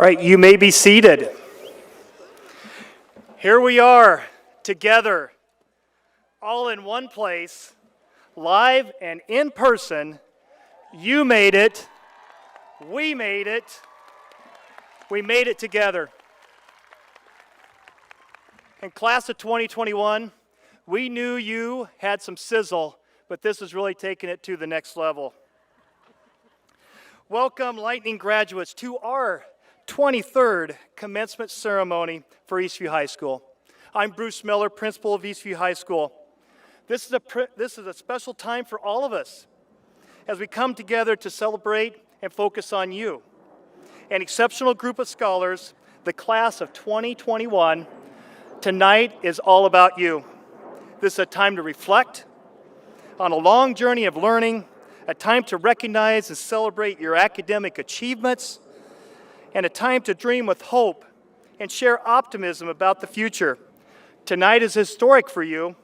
right, you may be seated. Here we are together, all in one place, live and in person. You made it. We made it. We made it together. In class of 2021, we knew you had some sizzle, but this is really taking it to the next level. Welcome, Lightning graduates, to our 23rd commencement ceremony for Eastview High School. I'm Bruce Miller, principal of Eastview High School. This is a special time for all of us as we come together to celebrate and focus on you. An exceptional group of scholars, the class of 2021, tonight is all about you. This is a time to reflect on a long journey of learning, a time to recognize and celebrate your academic achievements, and a time to dream with hope and share optimism about the future. Tonight is historic for you,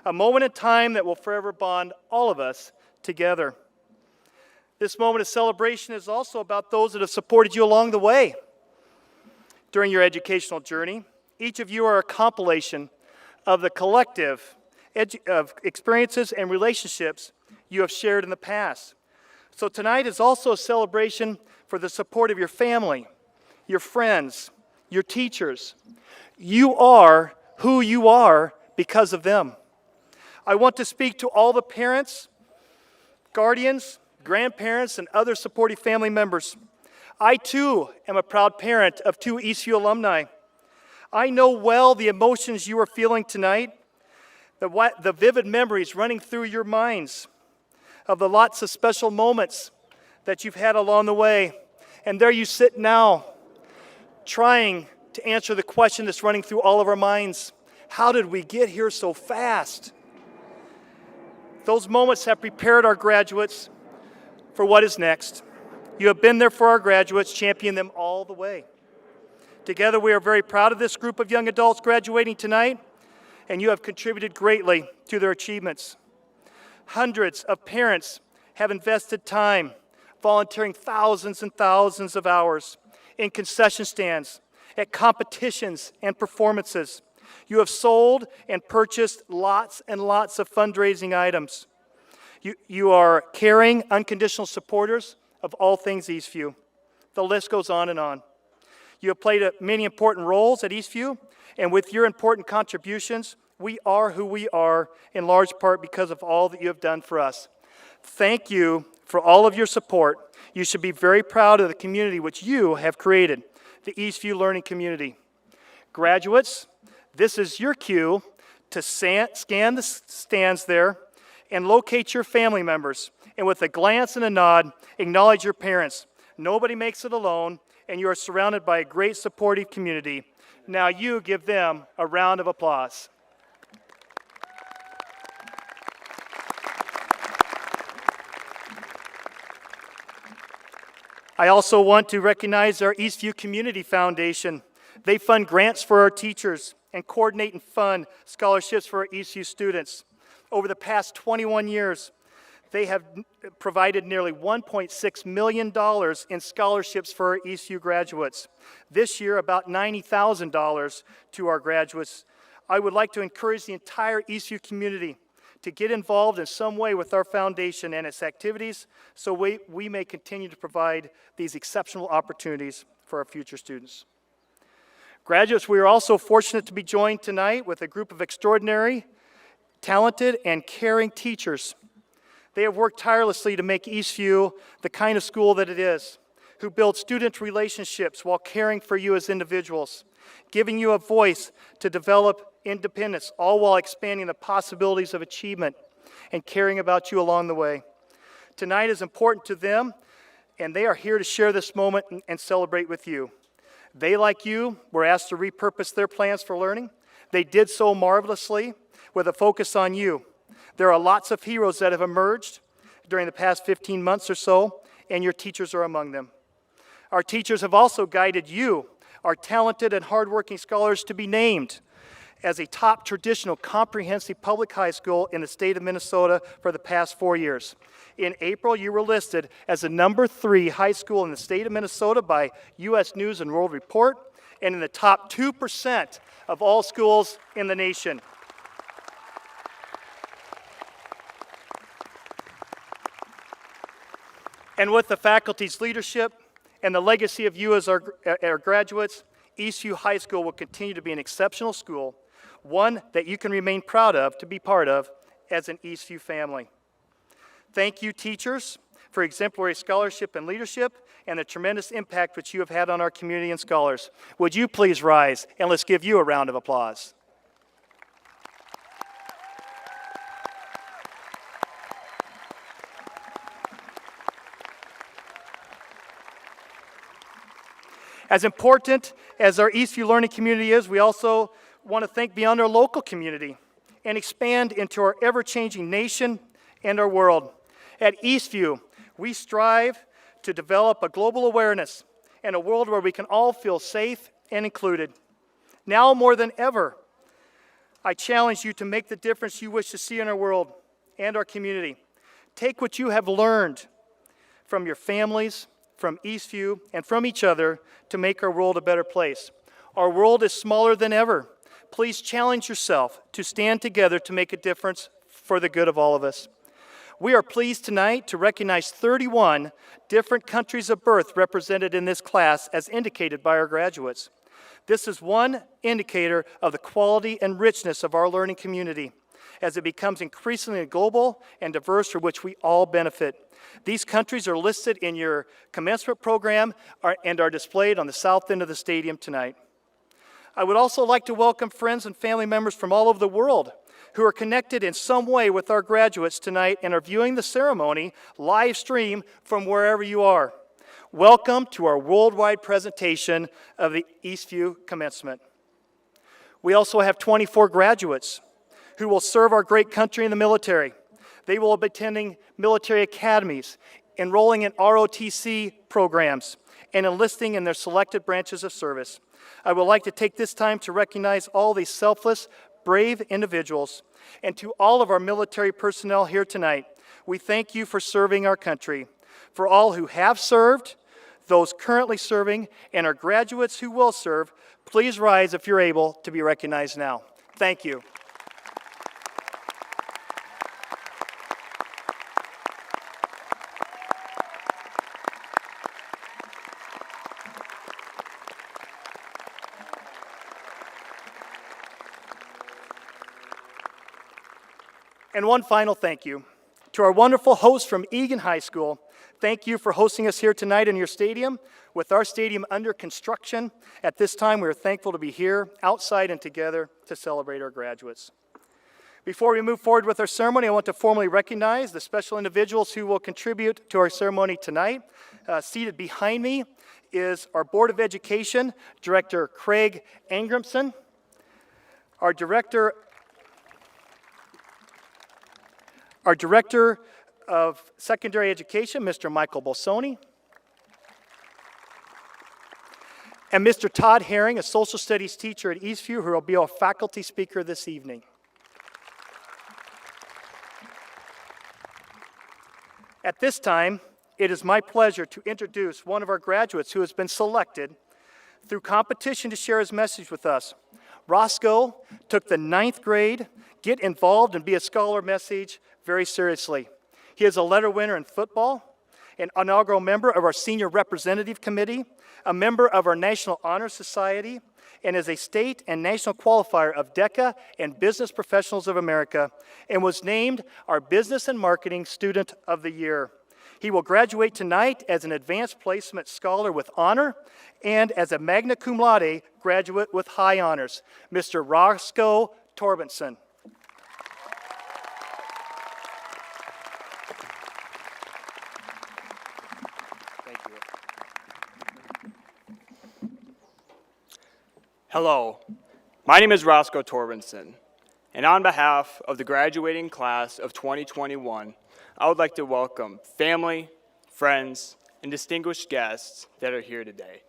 a moment in time that will forever bond all of us together. This moment of celebration is also about those that have supported you along the way during your educational journey. Each of you are a compilation of the collective of experiences and relationships you have shared in the past. So tonight is also a celebration for the support of your family, your friends, your teachers. You are who you are because of them. I want to speak to all the parents, guardians, grandparents, and other supportive family members. I too am a proud parent of 2 Eastview alumni. I know well the emotions you are feeling tonight, the vivid memories running through your minds of the lots of special moments that you've had along the way. And there you sit now, trying to answer the question that's running through all of our minds. How did we get here so fast? Those moments have prepared our graduates for what is next. You have been there for our graduates, championing them all the way. Together, we are very proud of this group of young adults graduating tonight, and you have contributed greatly to their achievements. Hundreds of parents have invested time, volunteering thousands and thousands of hours in concession stands, at competitions and performances. You have sold and purchased lots and lots of fundraising items. You are caring, unconditional supporters of all things Eastview. The list goes on and on. You have played many important roles at Eastview, and with your important contributions, we are who we are in large part because of all that you have done for us. Thank you for all of your support. You should be very proud of the community which you have created, the Eastview Learning Community. Graduates, this is your cue to scan the stands there and locate your family members. And with a glance and a nod, acknowledge your parents. Nobody makes it alone, and you are surrounded by a great supportive community. Now you give them a round of applause. I also want to recognize our Eastview Community Foundation. They fund grants for our teachers and coordinate and fund scholarships for our Eastview students. Over the past 21 years, they have provided nearly $1.6 million in scholarships for our Eastview graduates. This year, about $90,000 to our graduates. I would like to encourage the entire Eastview community to get involved in some way with our foundation and its activities so we may continue to provide these exceptional opportunities for our future students. Graduates, we are also fortunate to be joined tonight with a group of extraordinary, talented, and caring teachers. They have worked tirelessly to make Eastview the kind of school that it is, who build student relationships while caring for you as individuals, giving you a voice to develop independence, all while expanding the possibilities of achievement and caring about you along the way. Tonight is important to them, and they are here to share this moment and celebrate with you. They, like you, were asked to repurpose their plans for learning. They did so marvelously with a focus on you. There are lots of heroes that have emerged during the past 15 months or so, and your teachers are among them. Our teachers have also guided you, our talented and hardworking scholars, to be named as a top traditional comprehensive public high school in the state of Minnesota for the past 4 years. In April, you were listed as the #3 high school in the state of Minnesota by U.S. News and World Report, and in the top 2% of all schools in the nation. And with the faculty's leadership and the legacy of you as our graduates, Eastview High School will continue to be an exceptional school, one that you can remain proud of to be part of as an Eastview family. Thank you, teachers, for exemplary scholarship and leadership and the tremendous impact which you have had on our community and scholars. Would you please rise and let's give you a round of applause. As important as our Eastview learning community is, we also want to think beyond our local community and expand into our ever-changing nation and our world. At Eastview, we strive to develop a global awareness and a world where we can all feel safe and included. Now more than ever, I challenge you to make the difference you wish to see in our world and our community. Take what you have learned from your families, from Eastview, and from each other to make our world a better place. Our world is smaller than ever. Please challenge yourself to stand together to make a difference for the good of all of us. We are pleased tonight to recognize 31 different countries of birth represented in this class as indicated by our graduates. This is one indicator of the quality and richness of our learning community as it becomes increasingly global and diverse, for which we all benefit. These countries are listed in your commencement program and are displayed on the south end of the stadium tonight. I would also like to welcome friends and family members from all over the world who are connected in some way with our graduates tonight and are viewing the ceremony live stream from wherever you are. Welcome to our worldwide presentation of the Eastview Commencement. We also have 24 graduates who will serve our great country in the military. They will be attending military academies, enrolling in ROTC programs, and enlisting in their selected branches of service. I would like to take this time to recognize all these selfless, brave individuals. And to all of our military personnel here tonight, we thank you for serving our country. For all who have served, those currently serving, and our graduates who will serve, please rise if you're able to be recognized now. Thank you. And one final thank you to our wonderful hosts from Eagan High School. Thank you for hosting us here tonight in your stadium. With our stadium under construction, at this time we are thankful to be here, outside and together, to celebrate our graduates. Before we move forward with our ceremony, I want to formally recognize the special individuals who will contribute to our ceremony tonight. Seated behind me is our Board of Education, Director Craig Angramson, our Director of Secondary Education, Mr. Michael Bolsoni, and Mr. Todd Herring, a social studies teacher at Eastview, who will be our faculty speaker this evening. At this time, it is my pleasure to introduce one of our graduates who has been selected through competition to share his message with us. Roscoe took the 9th grade Get Involved and Be a Scholar message very seriously. He is a letter winner in football, an inaugural member of our Senior Representative Committee, a member of our National Honor Society, and is a state and national qualifier of DECA and Business Professionals of America, and was named our Business and Marketing Student of the Year. He will graduate tonight as an Advanced Placement Scholar with honor and as a magna cum laude graduate with high honors, Mr. Roscoe Torbenson. Hello, my name is Roscoe Torbenson, and on behalf of the graduating class of 2021, I would like to welcome family, friends, and distinguished guests that are here today.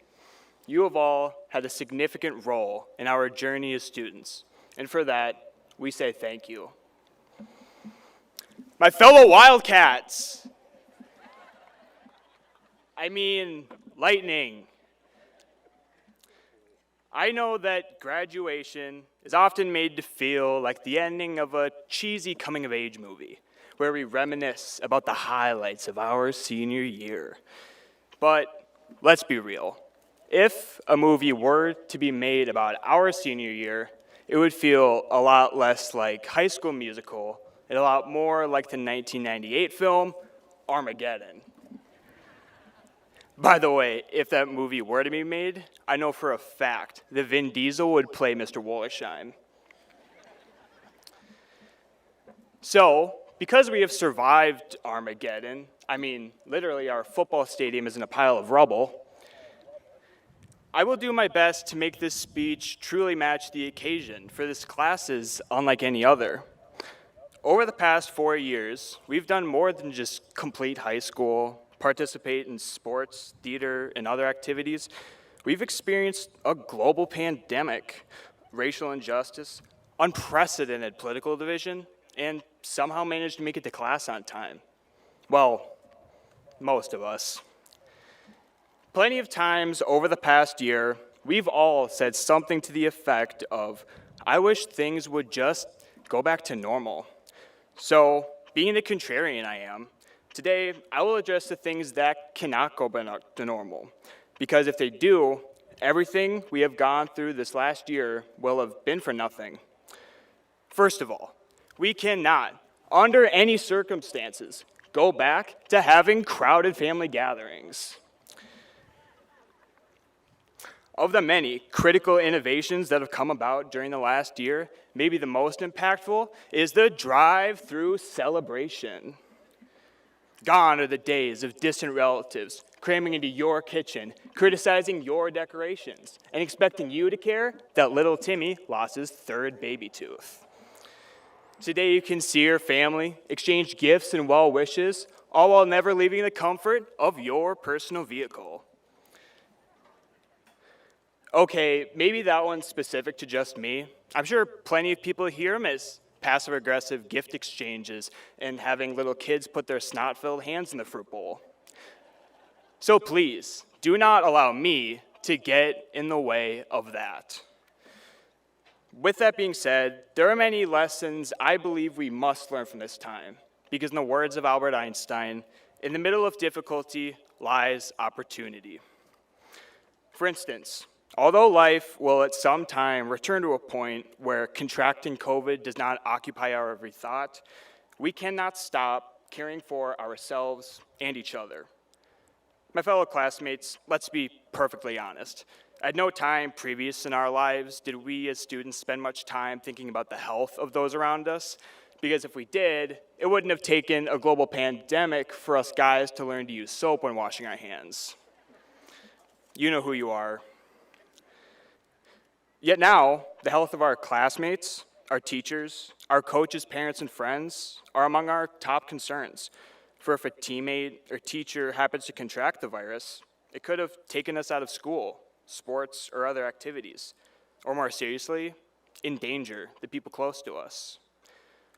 You have all had a significant role in our journey as students, And for that, we say thank you. My fellow Wildcats, I mean lightning. I know that graduation is often made to feel like the ending of a cheesy coming-of-age movie, where we reminisce about the highlights of our senior year. But let's be real. If a movie were to be made about our senior year, it would feel a lot less like High School Musical and a lot more like the 1998 film Armageddon. By the way, if that movie were to be made, I know for a fact that Vin Diesel would play Mr. Wollersheim. So, because we have survived Armageddon, I mean, literally our football stadium is in a pile of rubble, I will do my best to make this speech truly match the occasion, for this class is unlike any other. Over the past 4 years, we've done more than just complete high school, participate in sports, theater, and other activities. We've experienced a global pandemic, racial injustice, unprecedented political division, and somehow managed to make it to class on time. Well, most of us. Plenty of times over the past year, we've all said something to the effect of, I wish things would just go back to normal. So, being the contrarian I am, today I will address the things that cannot go back to normal. Because if they do, everything we have gone through this last year will have been for nothing. First of all, we cannot, under any circumstances, go back to having crowded family gatherings. Of the many critical innovations that have come about during the last year, maybe the most impactful is the drive-through celebration. Gone are the days of distant relatives cramming into your kitchen, criticizing your decorations, and expecting you to care that little Timmy lost his third baby tooth. Today you can see your family, exchange gifts and well wishes, all while never leaving the comfort of your personal vehicle. Okay, maybe that one's specific to just me. I'm sure plenty of people hear them as passive-aggressive gift exchanges and having little kids put their snot-filled hands in the fruit bowl. So please, do not allow me to get in the way of that. With that being said, there are many lessons I believe we must learn from this time, because in the words of Albert Einstein, in the middle of difficulty lies opportunity. For instance, although life will at some time return to a point where contracting COVID does not occupy our every thought, we cannot stop caring for ourselves and each other. My fellow classmates, let's be perfectly honest. At no time previous in our lives did we as students spend much time thinking about the health of those around us, because if we did, it wouldn't have taken a global pandemic for us guys to learn to use soap when washing our hands. You know who you are. Yet now, the health of our classmates, our teachers, our coaches, parents, and friends are among our top concerns. For if a teammate or teacher happens to contract the virus, it could have taken us out of school, sports, or other activities. Or more seriously, endanger the people close to us.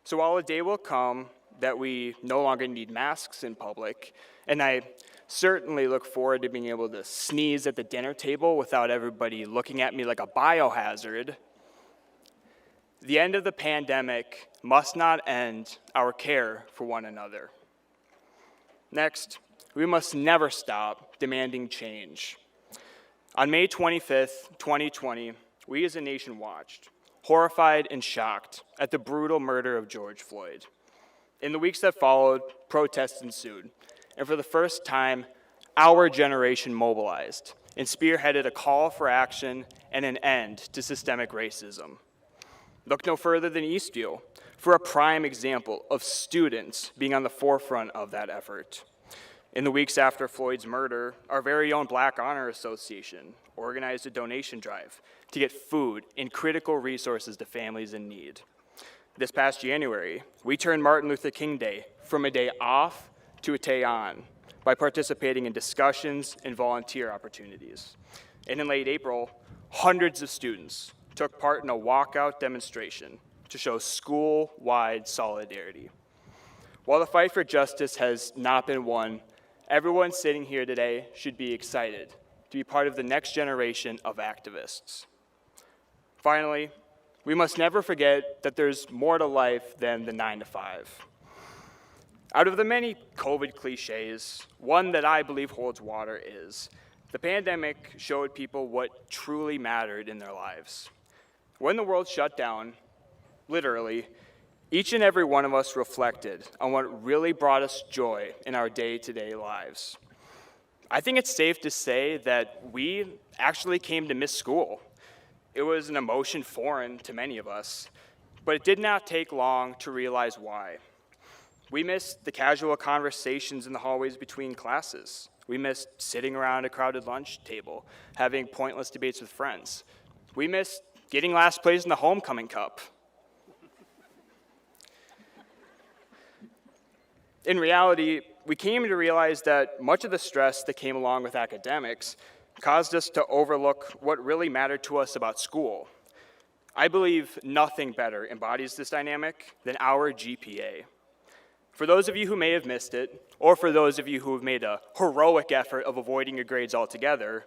So while a day will come that we no longer need masks in public, and I certainly look forward to being able to sneeze at the dinner table without everybody looking at me like a biohazard, the end of the pandemic must not end our care for one another. Next, we must never stop demanding change. On May 25th, 2020, we as a nation watched, horrified and shocked at the brutal murder of George Floyd. In the weeks that followed, protests ensued, and for the first time, our generation mobilized and spearheaded a call for action and an end to systemic racism. Look no further than Eastview for a prime example of students being on the forefront of that effort. In the weeks after Floyd's murder, our very own Black Honor Association organized a donation drive to get food and critical resources to families in need. This past January, we turned Martin Luther King Day from a day off to a day on by participating in discussions and volunteer opportunities. And in late April, hundreds of students took part in a walkout demonstration to show school-wide solidarity. While the fight for justice has not been won, everyone sitting here today should be excited to be part of the next generation of activists. Finally, we must never forget that there's more to life than the 9 to 5. Out of the many COVID cliches, one that I believe holds water is, the pandemic showed people what truly mattered in their lives. When the world shut down, literally, each and every one of us reflected on what really brought us joy in our day-to-day lives. I think it's safe to say that we actually came to miss school. It was an emotion foreign to many of us, but it did not take long to realize why. We missed the casual conversations in the hallways between classes. We missed sitting around a crowded lunch table, having pointless debates with friends. We missed getting last place in the homecoming cup. In reality, we came to realize that much of the stress that came along with academics caused us to overlook what really mattered to us about school. I believe nothing better embodies this dynamic than our GPA. For those of you who may have missed it, or for those of you who have made a heroic effort of avoiding your grades altogether,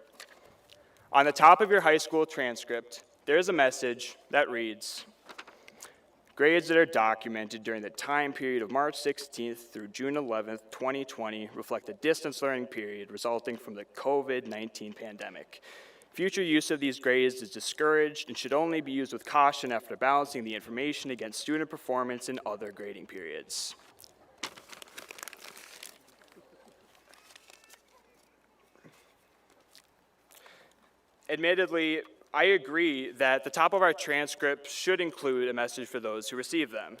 on the top of your high school transcript, there's a message that reads, "Grades that are documented during the time period of March 16th through June 11th, 2020 reflect the distance learning period resulting from the COVID-19 pandemic. Future use of these grades is discouraged and should only be used with caution after balancing the information against student performance in other grading periods." Admittedly, I agree that the top of our transcript should include a message for those who receive them,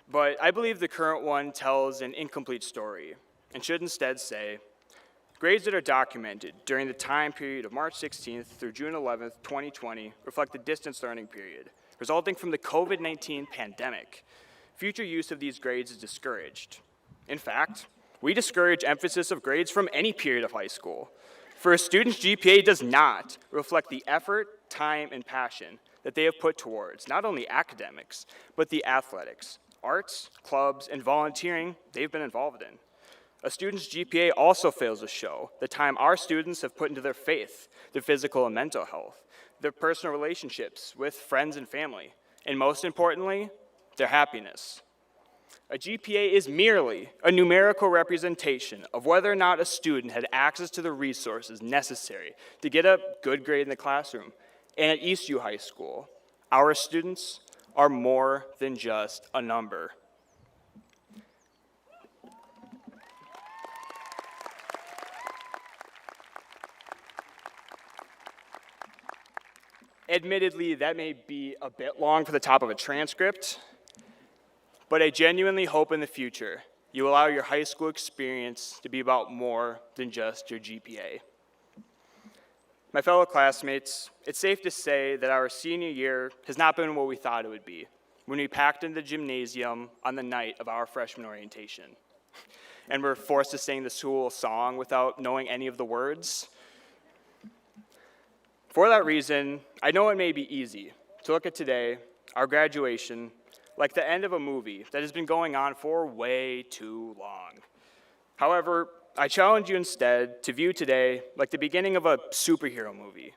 but I believe the current one tells an incomplete story and should instead say, "Grades that are documented during the time period of March 16th through June 11th, 2020 reflect the distance learning period resulting from the COVID-19 pandemic. Future use of these grades is discouraged. In fact, we discourage emphasis of grades from any period of high school. For a student's GPA does not reflect the effort, time, and passion that they have put towards not only academics, but the athletics, arts, clubs, and volunteering they've been involved in. A student's GPA also fails to show the time our students have put into their faith, their physical and mental health, their personal relationships with friends and family, and most importantly, their happiness. A GPA is merely a numerical representation of whether or not a student had access to the resources necessary to get a good grade in the classroom. And at Eastview High School, our students are more than just a number. Admittedly, that may be a bit long for the top of a transcript, but I genuinely hope in the future you allow your high school experience to be about more than just your GPA. My fellow classmates, it's safe to say that our senior year has not been what we thought it would be when we packed into the gymnasium on the night of our freshman orientation and were forced to sing the school song without knowing any of the words. For that reason, I know it may be easy to look at today, our graduation, like the end of a movie that has been going on for way too long. However, I challenge you instead to view today like the beginning of a superhero movie,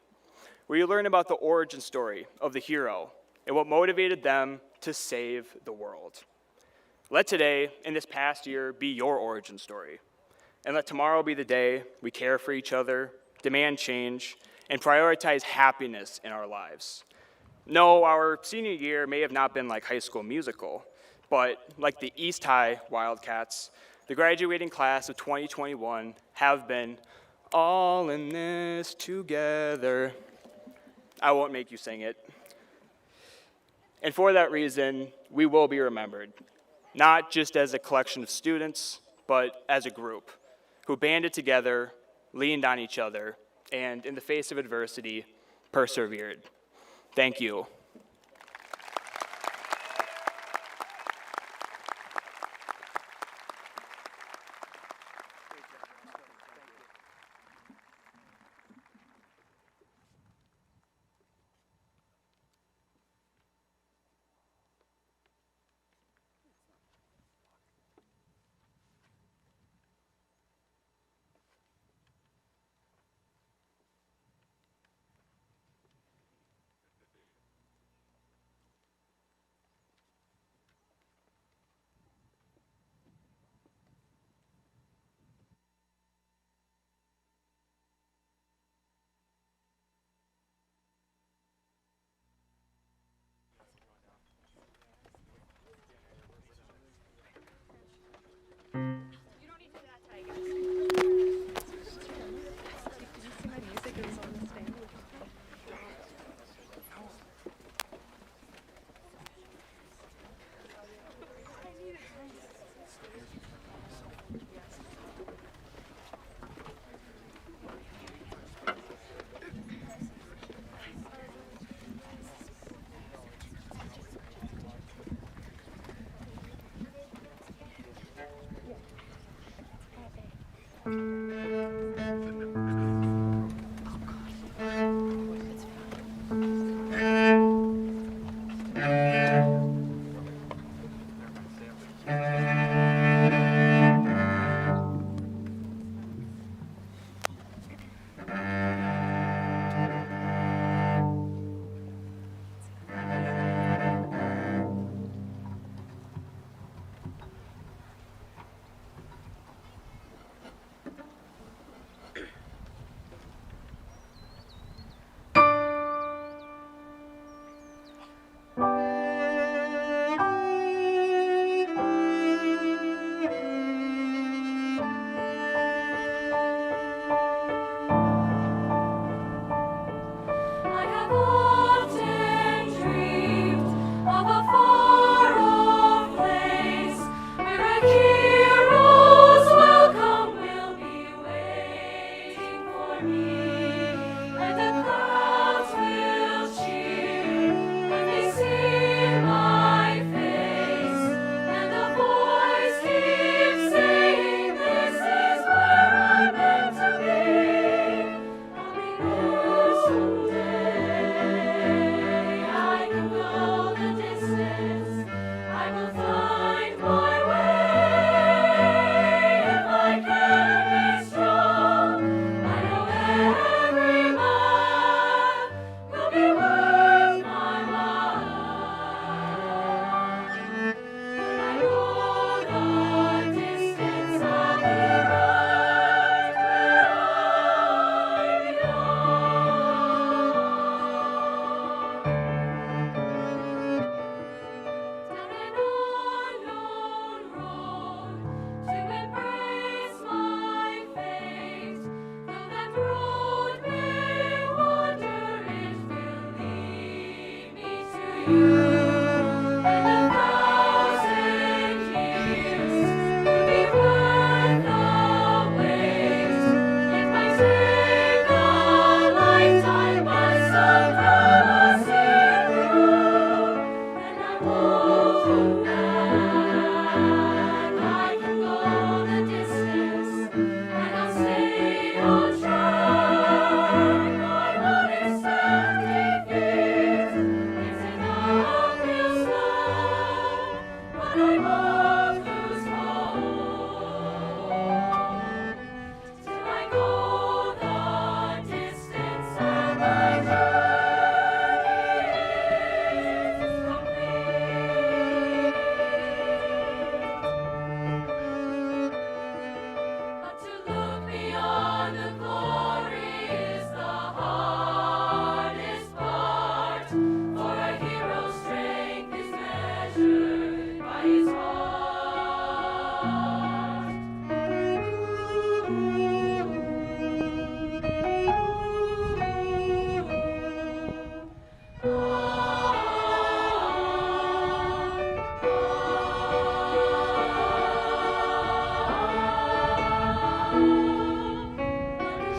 where you learn about the origin story of the hero and what motivated them to save the world. Let today and this past year be your origin story, and let tomorrow be the day we care for each other, demand change, and prioritize happiness in our lives. No, our senior year may have not been like High School Musical, but like the East High Wildcats, the graduating class of 2021 have been all in this together. I won't make you sing it. And for that reason, we will be remembered, not just as a collection of students, but as a group who banded together, leaned on each other, and in the face of adversity, persevered. Thank you. I have often dreamed of a far-off place where a hero's welcome will be waiting for me, and the crowds will cheer when they see my face, and the voice keeps saying, "This is where I'm meant to be." I'll be there someday. I can go the distance. I will find my way. If I can be strong, I know every mile will be worth my while. When I go the distance, I'll be right where I belong. Down an unknown road to embrace my fate. Though that road may wander, it will lead me to you. And 1,000 years will be worth the wait. It might take a lifetime, but some promise it through. And I won't look back. I can go the distance, and I'll stay on track. I won't accept defeat. It's an uphill slope, but I won't lose hope till I go the distance and my journey is complete. But to look beyond the glory is the hardest part, for a hero's strength is measured by his heart.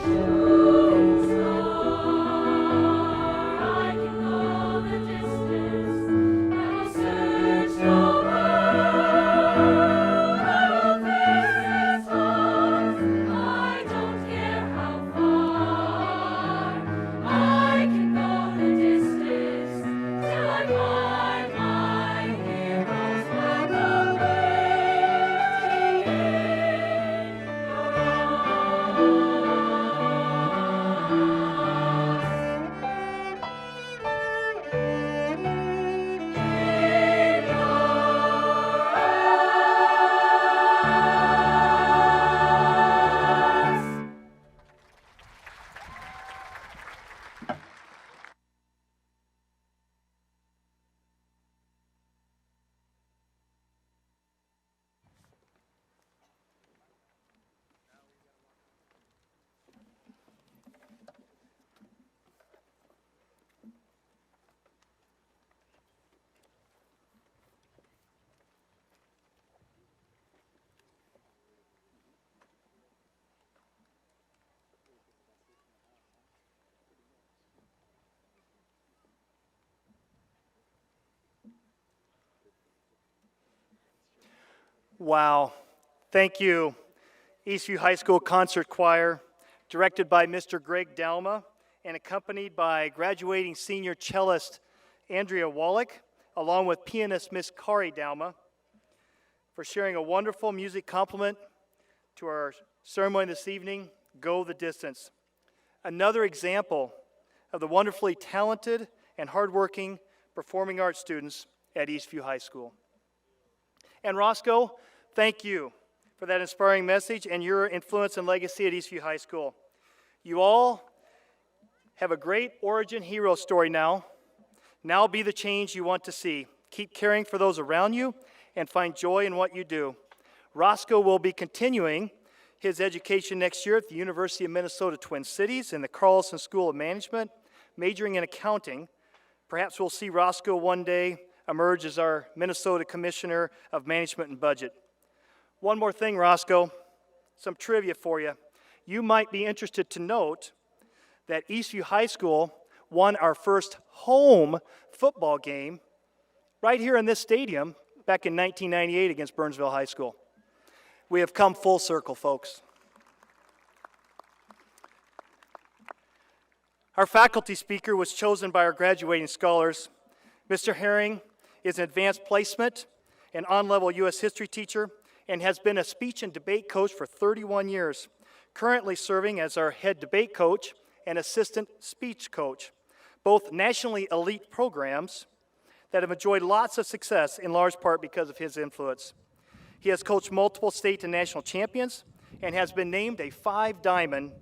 Shooting star, I can go the distance. I will search the world. I will face its odds. I don't care how far. I can go the distance till I find my hero's welcome waiting in your arms. Wow. Thank you, Eastview High School Concert Choir, directed by Mr. Greg Dalma and accompanied by graduating senior cellist Andrea Wallach, along with pianist Miss Kari Dalma. for sharing a wonderful music compliment to our ceremony this evening, Go the Distance. Another example of the wonderfully talented and hardworking performing arts students at Eastview High School. And Roscoe, thank you for that inspiring message and your influence and legacy at Eastview High School. You all have a great origin hero story now. Now be the change you want to see. Keep caring for those around you and find joy in what you do. Roscoe will be continuing his education next year at the University of Minnesota Twin Cities in the Carlson School of Management, majoring in accounting. Perhaps we'll see Roscoe one day emerge as our Minnesota Commissioner of Management and Budget. One more thing, Roscoe, some trivia for you. You might be interested to note that Eastview High School won our first home football game right here in this stadium back in 1998 against Burnsville High School. We have come full circle, folks. Our faculty speaker was chosen by our graduating scholars. Mr. Herring is an advanced placement and on-level U.S. history teacher and has been a speech and debate coach for 31 years, currently serving as our head debate coach and assistant speech coach, both nationally elite programs that have enjoyed lots of success in large part because of his influence. He has coached multiple state and national champions and has been named a 5-diamond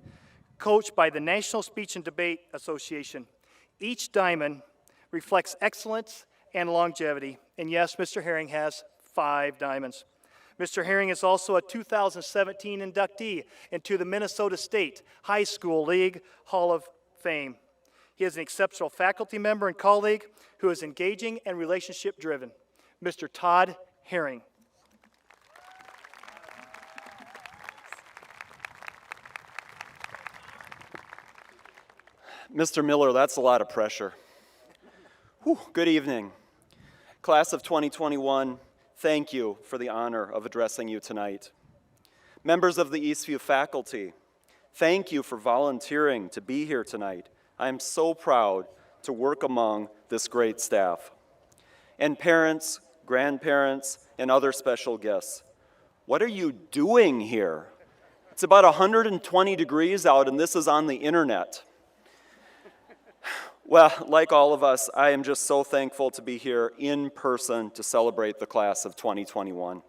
coach by the National Speech and Debate Association. Each diamond reflects excellence and longevity. And yes, Mr. Herring has 5 diamonds. Mr. Herring is also a 2017 inductee into the Minnesota State High School League Hall of Fame. He is an exceptional faculty member and colleague who is engaging and relationship driven. Mr. Todd Herring. Mr. Miller, that's a lot of pressure. Whew, good evening. Class of 2021, thank you for the honor of addressing you tonight. Members of the Eastview faculty, thank you for volunteering to be here tonight. I am so proud to work among this great staff. And parents, grandparents, and other special guests, what are you doing here? It's about 120 degrees out and this is on the internet. Well, like all of us, I am just so thankful to be here in person to celebrate the class of 2021.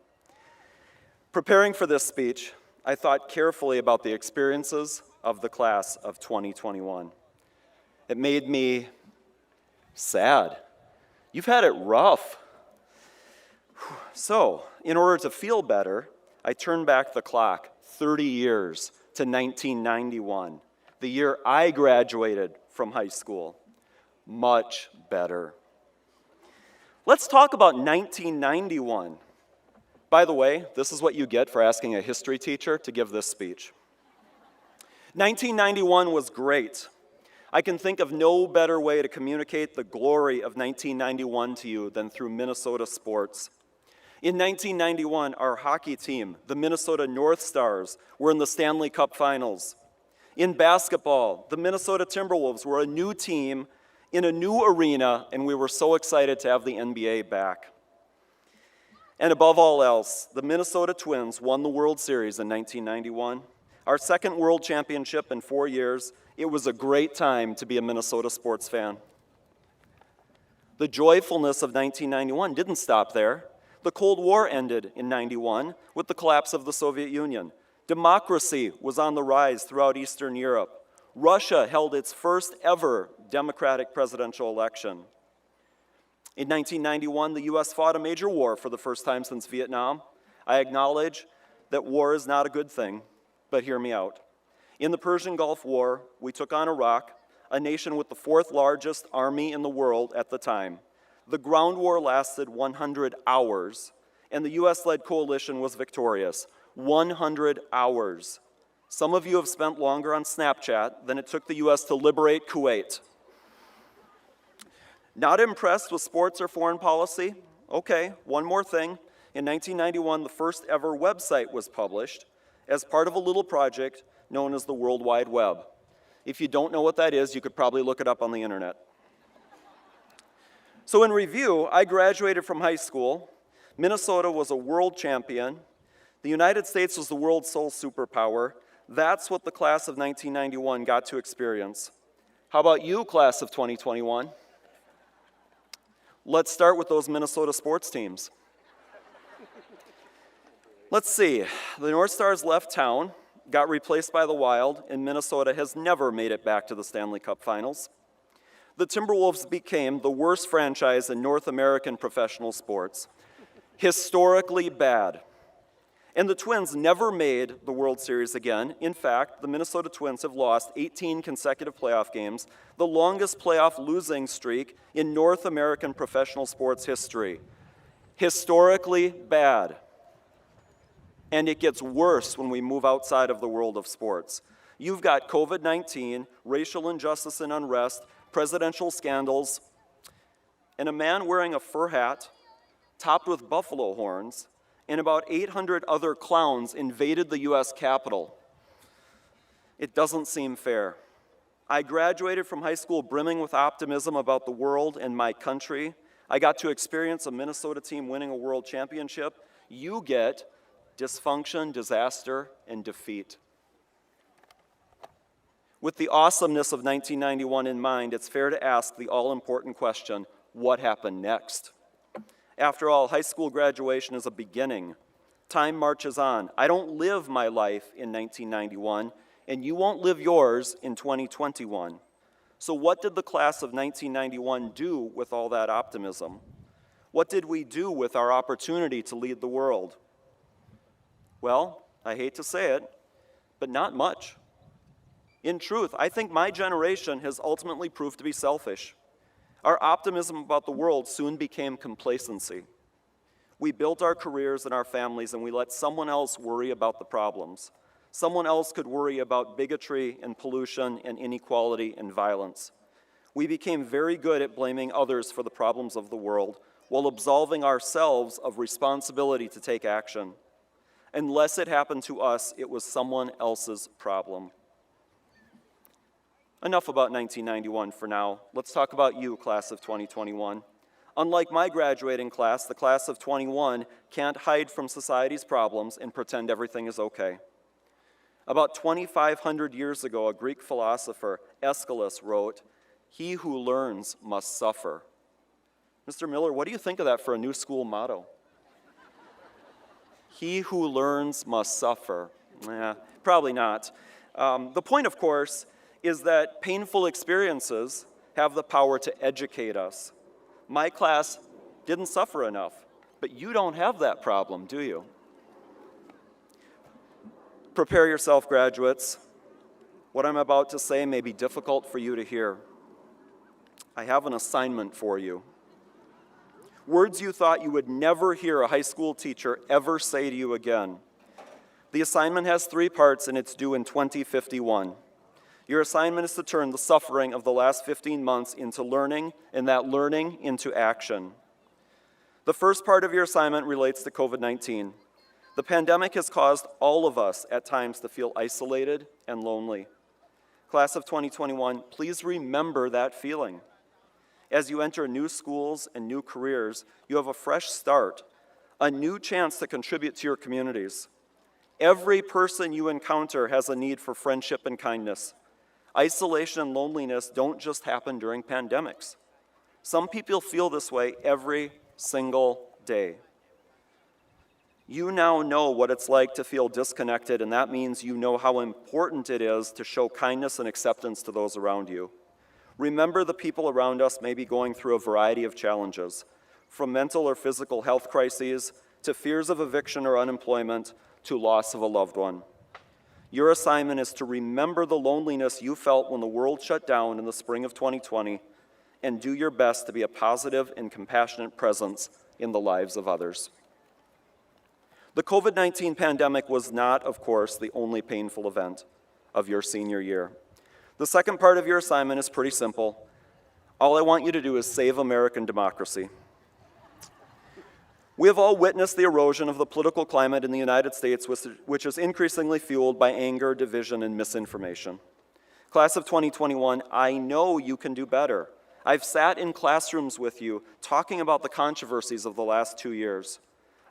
Preparing for this speech, I thought carefully about the experiences of the class of 2021. It made me sad. You've had it rough. So, in order to feel better, I turned back the clock 30 years to 1991, the year I graduated from high school. Much better. Let's talk about 1991. By the way, this is what you get for asking a history teacher to give this speech. 1991 was great. I can think of no better way to communicate the glory of 1991 to you than through Minnesota sports. In 1991, our hockey team, the Minnesota North Stars, were in the Stanley Cup Finals. In basketball, the Minnesota Timberwolves were a new team in a new arena, and we were so excited to have the NBA back. And above all else, the Minnesota Twins won the World Series in 1991. Our second World Championship in 4 years. It was a great time to be a Minnesota sports fan. The joyfulness of 1991 didn't stop there. The Cold War ended in 91 with the collapse of the Soviet Union. Democracy was on the rise throughout Eastern Europe. Russia held its first ever democratic presidential election. In 1991, the U.S. fought a major war for the first time since Vietnam. I acknowledge that war is not a good thing, but hear me out. In the Persian Gulf War, we took on Iraq, a nation with the 4th largest army in the world at the time. The ground war lasted 100 hours, and the U.S.-led coalition was victorious. 100 hours. Some of you have spent longer on Snapchat than it took the U.S. to liberate Kuwait. Not impressed with sports or foreign policy? Okay, one more thing. In 1991, the first ever website was published as part of a little project known as the World Wide Web. If you don't know what that is, you could probably look it up on the internet. So in review, I graduated from high school Minnesota was a world champion. The United States was the world's sole superpower. That's what the class of 1991 got to experience. How about you, class of 2021? Let's start with those Minnesota sports teams. Let's see. The North Stars left town, got replaced by the Wild, and Minnesota has never made it back to the Stanley Cup Finals. The Timberwolves became the worst franchise in North American professional sports. Historically bad. And the Twins never made the World Series again. In fact, the Minnesota Twins have lost 18 consecutive playoff games, the longest playoff losing streak in North American professional sports history. Historically bad. And it gets worse when we move outside of the world of sports. You've got COVID-19, racial injustice and unrest, presidential scandals, and a man wearing a fur hat, topped with buffalo horns, and about 800 other clowns invaded the U.S. Capitol. It doesn't seem fair. I graduated from high school brimming with optimism about the world and my country. I got to experience a Minnesota team winning a world championship. You get dysfunction, disaster, and defeat. With the awesomeness of 1991 in mind, it's fair to ask the all-important question, what happened next? After all, high school graduation is a beginning. Time marches on. I don't live my life in 1991, and you won't live yours in 2021. So what did the class of 1991 do with all that optimism? What did we do with our opportunity to lead the world? Well, I hate to say it, but not much. In truth, I think my generation has ultimately proved to be selfish. Our optimism about the world soon became complacency. We built our careers and our families, and we let someone else worry about the problems. Someone else could worry about bigotry and pollution and inequality and violence. We became very good at blaming others for the problems of the world while absolving ourselves of responsibility to take action. Unless it happened to us, it was someone else's problem. Enough about 1991 for now. Let's talk about you, class of 2021. Unlike my graduating class, the class of 21 can't hide from society's problems and pretend everything is okay. About 2,500 years ago, a Greek philosopher, Aeschylus, wrote, "He who learns must suffer." Mr. Miller, what do you think of that for a new school motto? He who learns must suffer. Probably not. The point, of course, is that painful experiences have the power to educate us. My class didn't suffer enough, but you don't have that problem, do you? Prepare yourself, graduates. What I'm about to say may be difficult for you to hear. I have an assignment for you. Words you thought you would never hear a high school teacher ever say to you again. The assignment has 3 parts, and it's due in 2051. Your assignment is to turn the suffering of the last 15 months into learning, and that learning into action. The first part of your assignment relates to COVID-19. The pandemic has caused all of us at times to feel isolated and lonely. Class of 2021, please remember that feeling. As you enter new schools and new careers, you have a fresh start, a new chance to contribute to your communities. Every person you encounter has a need for friendship and kindness. Isolation and loneliness don't just happen during pandemics. Some people feel this way every single day. You now know what it's like to feel disconnected, and that means you know how important it is to show kindness and acceptance to those around you. Remember, the people around us may be going through a variety of challenges, from mental or physical health crises to fears of eviction or unemployment to loss of a loved one. Your assignment is to remember the loneliness you felt when the world shut down in the spring of 2020 and do your best to be a positive and compassionate presence in the lives of others. The COVID-19 pandemic was not, of course, the only painful event of your senior year. The second part of your assignment is pretty simple. All I want you to do is save American democracy. We have all witnessed the erosion of the political climate in the United States, which is increasingly fueled by anger, division, and misinformation. Class of 2021, I know you can do better. I've sat in classrooms with you talking about the controversies of the last 2 years.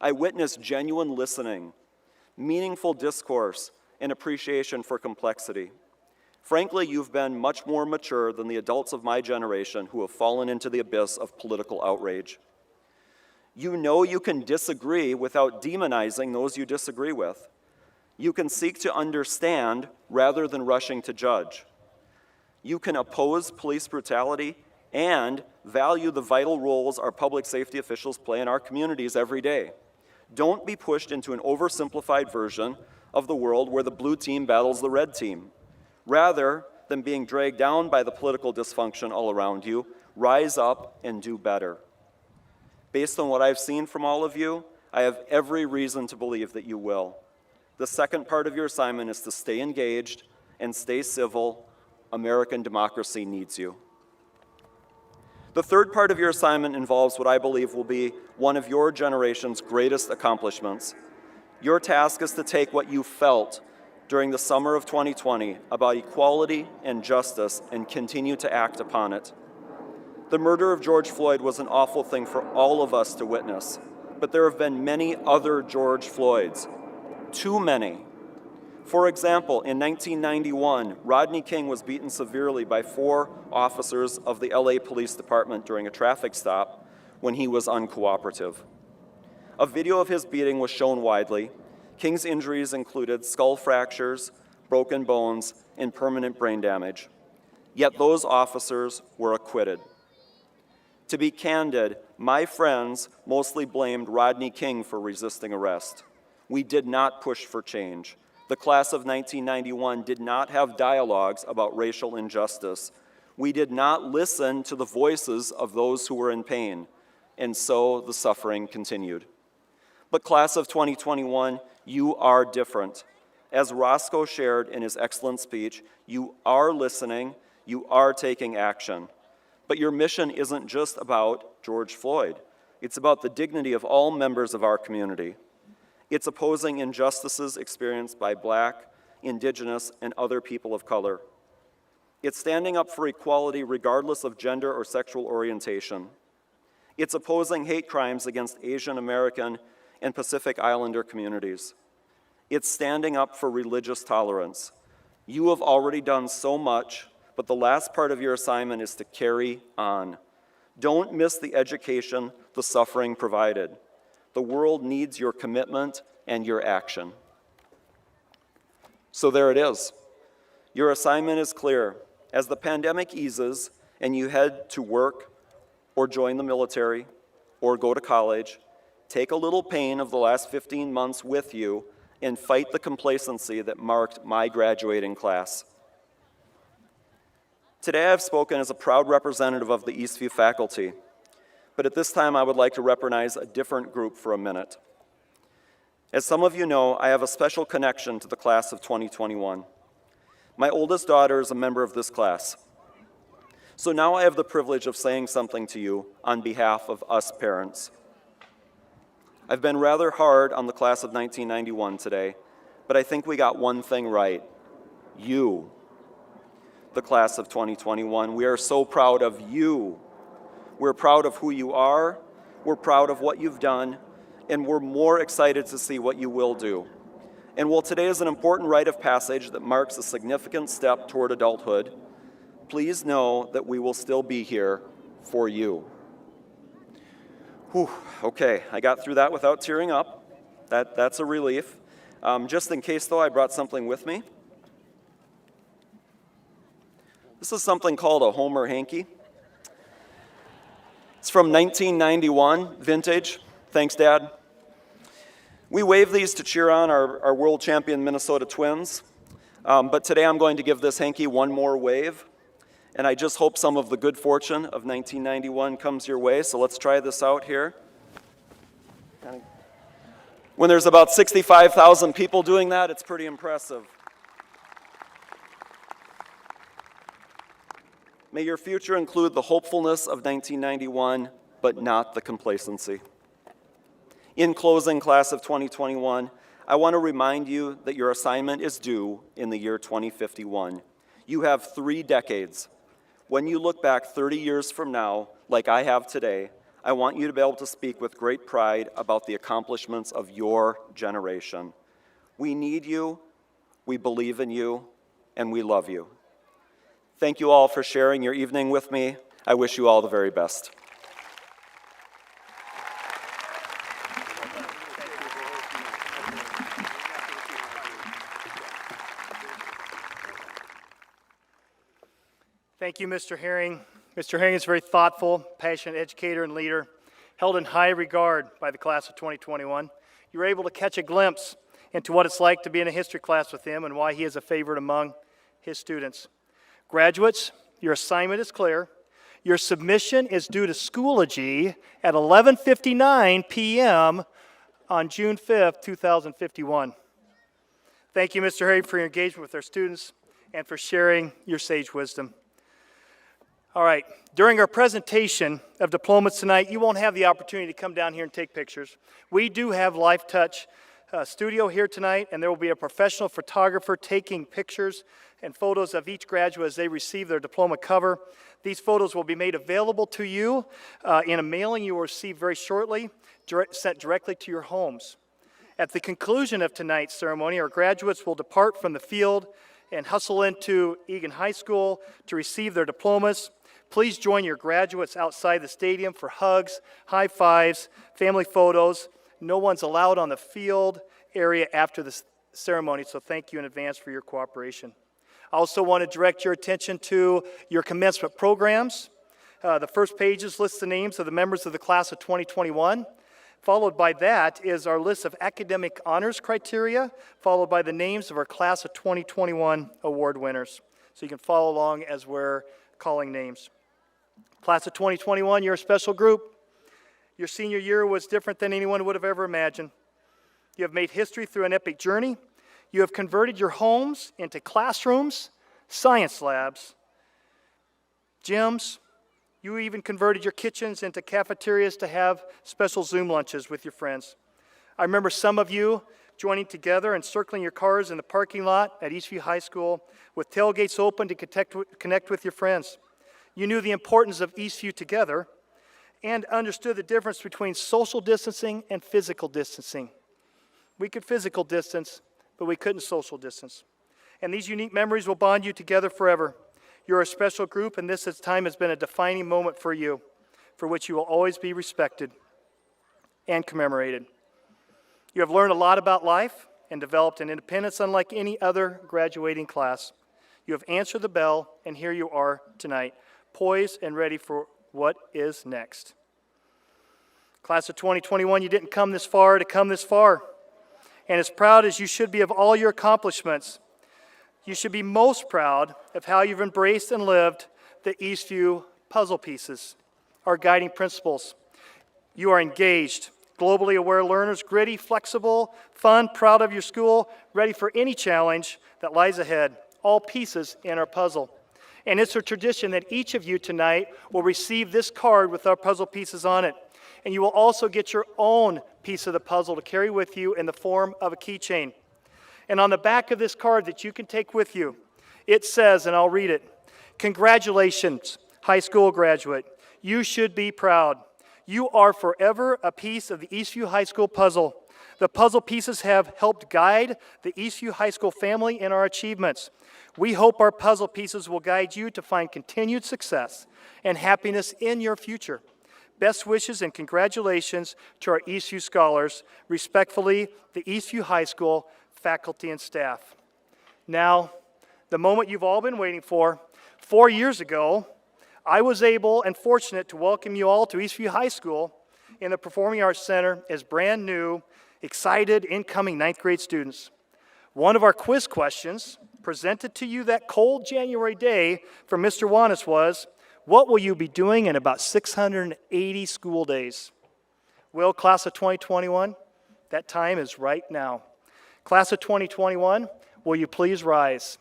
I witnessed genuine listening, meaningful discourse, and appreciation for complexity. Frankly, you've been much more mature than the adults of my generation who have fallen into the abyss of political outrage. You know you can disagree without demonizing those you disagree with. You can seek to understand rather than rushing to judge. You can oppose police brutality and value the vital roles our public safety officials play in our communities every day. Don't be pushed into an oversimplified version of the world where the blue team battles the red team. Rather than being dragged down by the political dysfunction all around you, rise up and do better. Based on what I've seen from all of you, I have every reason to believe that you will. The second part of your assignment is to stay engaged and stay civil. American democracy needs you. The third part of your assignment involves what I believe will be one of your generation's greatest accomplishments. Your task is to take what you felt during the summer of 2020 about equality and justice and continue to act upon it. The murder of George Floyd was an awful thing for all of us to witness, but there have been many other George Floyds, too many. For example, in 1991, Rodney King was beaten severely by 4 officers of the LA Police Department during a traffic stop when he was uncooperative. A video of his beating was shown widely. King's injuries included skull fractures, broken bones, and permanent brain damage. Yet those officers were acquitted. To be candid, my friends mostly blamed Rodney King for resisting arrest. We did not push for change. The class of 1991 did not have dialogues about racial injustice. We did not listen to the voices of those who were in pain, and so the suffering continued. But class of 2021, you are different. As Roscoe shared in his excellent speech, you are listening, you are taking action. But your mission isn't just about George Floyd. It's about the dignity of all members of our community. It's opposing injustices experienced by Black, Indigenous, and other people of color. It's standing up for equality regardless of gender or sexual orientation. It's opposing hate crimes against Asian American and Pacific Islander communities. It's standing up for religious tolerance. You have already done so much, but the last part of your assignment is to carry on. Don't miss the education the suffering provided. The world needs your commitment and your action. So there it is. Your assignment is clear. As the pandemic eases and you head to work or join the military or go to college, take a little pain of the last 15 months with you and fight the complacency that marked my graduating class. Today I've spoken as a proud representative of the Eastview faculty, but at this time I would like to recognize a different group for a minute. As some of you know, I have a special connection to the class of 2021. My oldest daughter is a member of this class. So now I have the privilege of saying something to you on behalf of us parents. I've been rather hard on the class of 1991 today, but I think we got one thing right. You, the class of 2021, we are so proud of you. We're proud of who you are, we're proud of what you've done, and we're more excited to see what you will do. And while today is an important rite of passage that marks a significant step toward adulthood, please know that we will still be here for you. Whew, okay, I got through that without tearing up. That's a relief. Just in case, though, I brought something with me. This is something called a Homer hanky. It's from 1991, vintage. Thanks, Dad. We wave these to cheer on our world champion Minnesota Twins, but today I'm going to give this hanky one more wave, and I just hope some of the good fortune of 1991 comes your way, so let's try this out here. When there's about 65,000 people doing that, it's pretty impressive. May your future include the hopefulness of 1991, but not the complacency. In closing, class of 2021, I want to remind you that your assignment is due in the year 2051. You have 3 decades. When you look back 30 years from now, like I have today, I want you to be able to speak with great pride about the accomplishments of your generation. We need you, we believe in you, and we love you. Thank you all for sharing your evening with me. I wish you all the very best. Thank you, Mr. Herring. Mr. Herring is a very thoughtful, passionate educator and leader, held in high regard by the class of 2021. You were able to catch a glimpse into what it's like to be in a history class with him and why he is a favorite among his students. Graduates, your assignment is clear. Your submission is due to Schoology at 11:59 p.m. on June 5th, 2051. Thank you, Mr. Herring, for your engagement with our students and for sharing your sage wisdom. All right, during our presentation of diplomas tonight, you won't have the opportunity to come down here and take pictures. We do have Life Touch studio here tonight, and there will be a professional photographer taking pictures and photos of each graduate as they receive their diploma cover. These photos will be made available to you in a mailing you will receive very shortly, sent directly to your homes. At the conclusion of tonight's ceremony, our graduates will depart from the field and hustle into Eagan High School to receive their diplomas. Please join your graduates outside the stadium for hugs, high fives, family photos. No one's allowed on the field area after the ceremony, so thank you in advance for your cooperation. I also want to direct your attention to your commencement programs. The first pages list the names of the members of the class of 2021. Followed by that is our list of academic honors criteria, followed by the names of our class of 2021 award winners. So you can follow along as we're calling names. Class of 2021, you're a special group. Your senior year was different than anyone would have ever imagined. You have made history through an epic journey. You have converted your homes into classrooms, science labs, gyms. You even converted your kitchens into cafeterias to have special Zoom lunches with your friends. I remember some of you joining together and circling your cars in the parking lot at Eastview High School with tailgates open to connect with your friends. You knew the importance of Eastview together and understood the difference between social distancing and physical distancing. We could physical distance, but we couldn't social distance. And these unique memories will bond you together forever. You're a special group, and this time has been a defining moment for you, for which you will always be respected and commemorated. You have learned a lot about life and developed an independence unlike any other graduating class. You have answered the bell, and here you are tonight, poised and ready for what is next. Class of 2021, you didn't come this far to come this far. And as proud as you should be of all your accomplishments, you should be most proud of how you've embraced and lived the Eastview puzzle pieces, our guiding principles. You are engaged, globally aware learners, gritty, flexible, fun, proud of your school, ready for any challenge that lies ahead, all pieces in our puzzle. And it's a tradition that each of you tonight will receive this card with our puzzle pieces on it. And you will also get your own piece of the puzzle to carry with you in the form of a keychain. And on the back of this card that you can take with you, it says, and I'll read it, "Congratulations, high school graduate. You should be proud. You are forever a piece of the Eastview High School puzzle. The puzzle pieces have helped guide the Eastview High School family in our achievements. We hope our puzzle pieces will guide you to find continued success and happiness in your future. Best wishes and congratulations to our Eastview scholars. Respectfully, the Eastview High School faculty and staff." Now, the moment you've all been waiting for. 4 years ago, I was able and fortunate to welcome you all to Eastview High School in the Performing Arts Center as brand new, excited, incoming 9th grade students. One of our quiz questions presented to you that cold January day from Mr. Wanis was, what will you be doing in about 680 school days? Well, class of 2021, that time is right now. Class of 2021, will you please rise?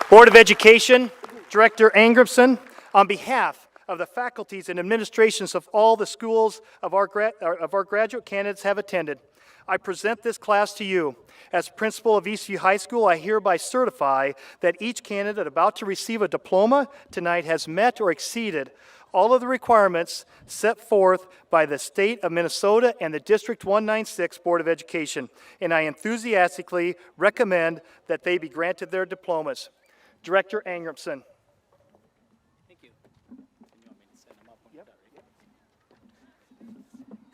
Board of Education, Director Angrimson, on behalf of the faculties and administrations of all the schools of our graduate candidates have attended, I present this class to you. As principal of Eastview High School, I hereby certify that each candidate about to receive a diploma tonight has met or exceeded all of the requirements set forth by the State of Minnesota and the District 196 Board of Education, and I enthusiastically recommend that they be granted their diplomas. Director Angramson.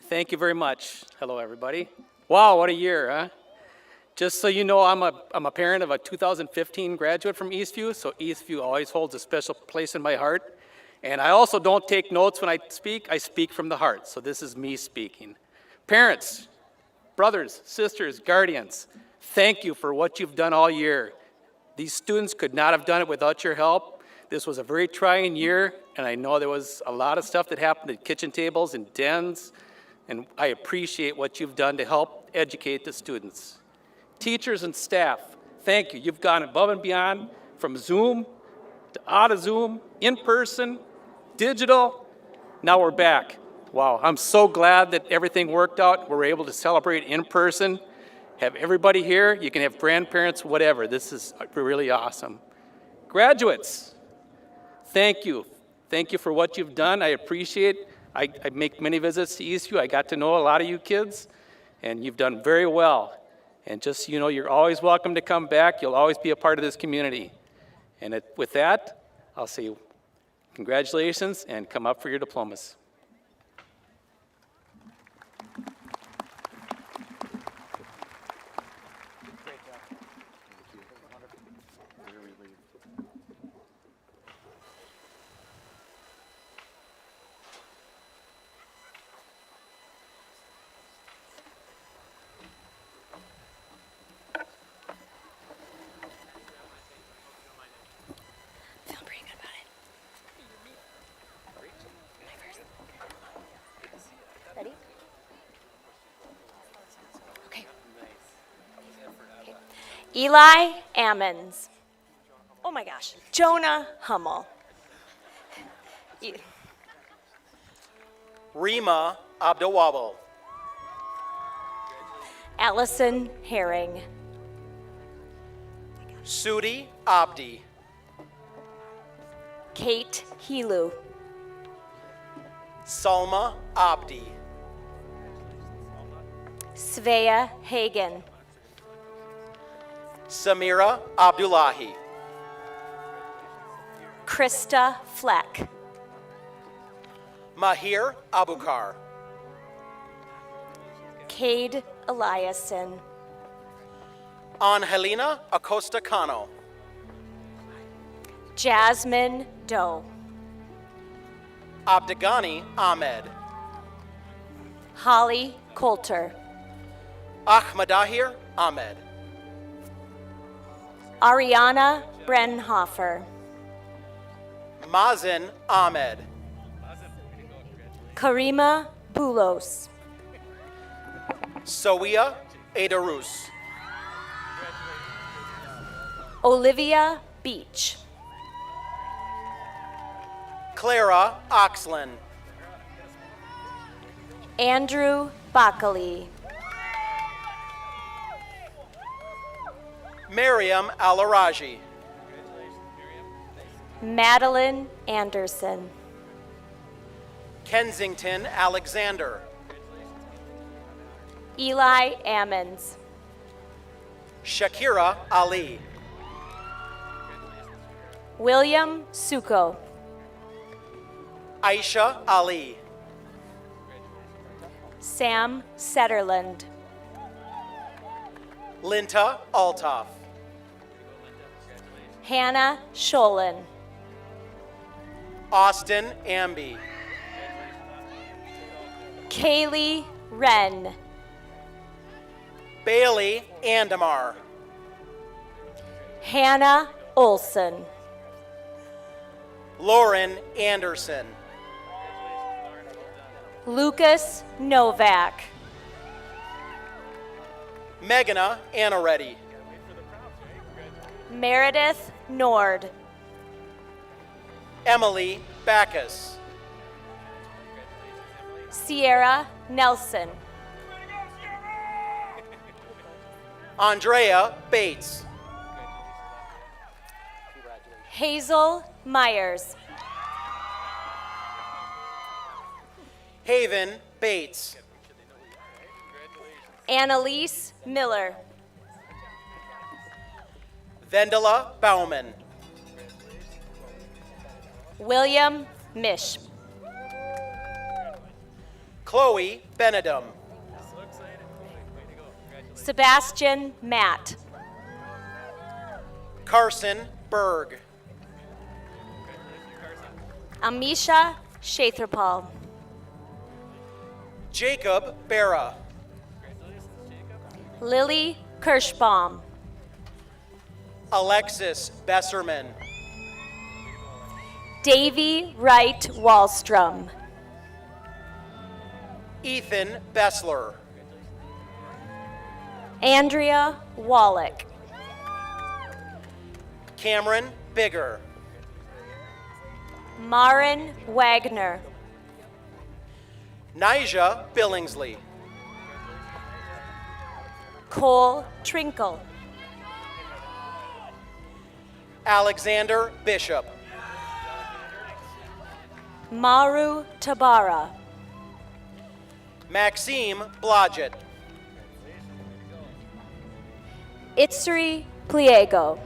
Thank you very much. Hello, everybody. Wow, what a year, huh? Just so you know, I'm a parent of a 2015 graduate from Eastview, so Eastview always holds a special place in my heart. And I also don't take notes when I speak from the heart, so this is me speaking. Parents, brothers, sisters, guardians, thank you for what you've done all year. These students could not have done it without your help. This was a very trying year, and I know there was a lot of stuff that happened at kitchen tables and dens, and I appreciate what you've done to help educate the students. Teachers and staff, thank you. You've gone above and beyond from Zoom to out of Zoom, in person, digital. Now we're back. Wow, I'm so glad that everything worked out. We're able to celebrate in person, have everybody here. You can have grandparents, whatever. This is really awesome. Graduates, thank you. Thank you for what you've done. I appreciate it. I make many visits to Eastview. I got to know a lot of you kids, and you've done very well. And just so you know, you're always welcome to come back. You'll always be a part of this community. And with that, I'll say congratulations and come up for your diplomas. Feeling pretty good about it. Ready? Okay. Eli Ammons. Oh my gosh. Jonah Hummel. Rima Abdulwabel. Allison Herring. Sudi Abdi. Kate Helu. Salma Abdi. Svea Hagen. Samira Abdullahi. Krista Fleck. Mahir Abukar. Cade Eliason. Angelina Acosta Cano. Jasmine Doe. Abdegani Ahmed. Holly Coulter. Ahmadahir Ahmed. Ariana Brenhofer. Mazen Ahmed. Karima Bulos. Sawia Adarus. Olivia Beach. Clara Oxlin. Andrew Bakali. Miriam Alaraji. Madeline Anderson. Kensington Alexander. Eli Ammons. Shakira Ali. William Suko. Aisha Ali. Sam Setterland. Linta Altoff. Hannah Scholin. Austin Amby. Kaylee Wren. Bailey Andamar. Hannah Olson. Lauren Anderson. Lucas Novak. Megana Anaretti. Meredith Nord. Emily Backus. Sierra Nelson. Andrea Bates. Hazel Myers. Haven Bates. Annalise Miller. Vendela Bauman. William Mish. Chloe Benedum. Sebastian Matt. Carson Berg. Amisha Shatherpal. Jacob Barra. Lily Kirschbaum. Alexis Besserman. Davy Wright Wallstrom. Ethan Bessler. Andrea Wallach. Cameron Bigger. Marin Wagner. Nija Billingsley. Cole Trinkle. Alexander Bishop. Maru Tabara. Maxime Blodgett. Itzri Pliego.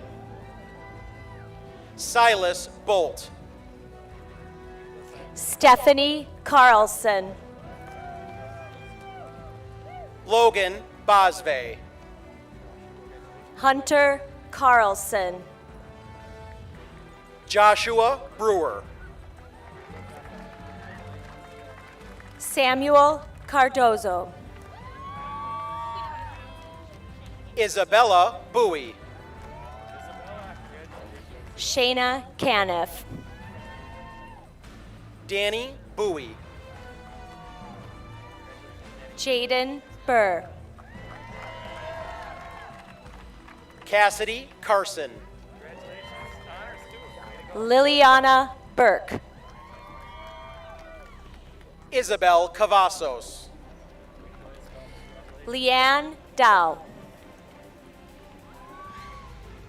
Silas Bolt. Stephanie Carlson. Logan Bosve. Hunter Carlson. Joshua Brewer. Samuel Cardozo. Isabella Bowie. Shayna Caniff. Danny Bowie. Jaden Burr. Cassidy Carson. Liliana Burke. Isabel Cavazos. Leanne Dow.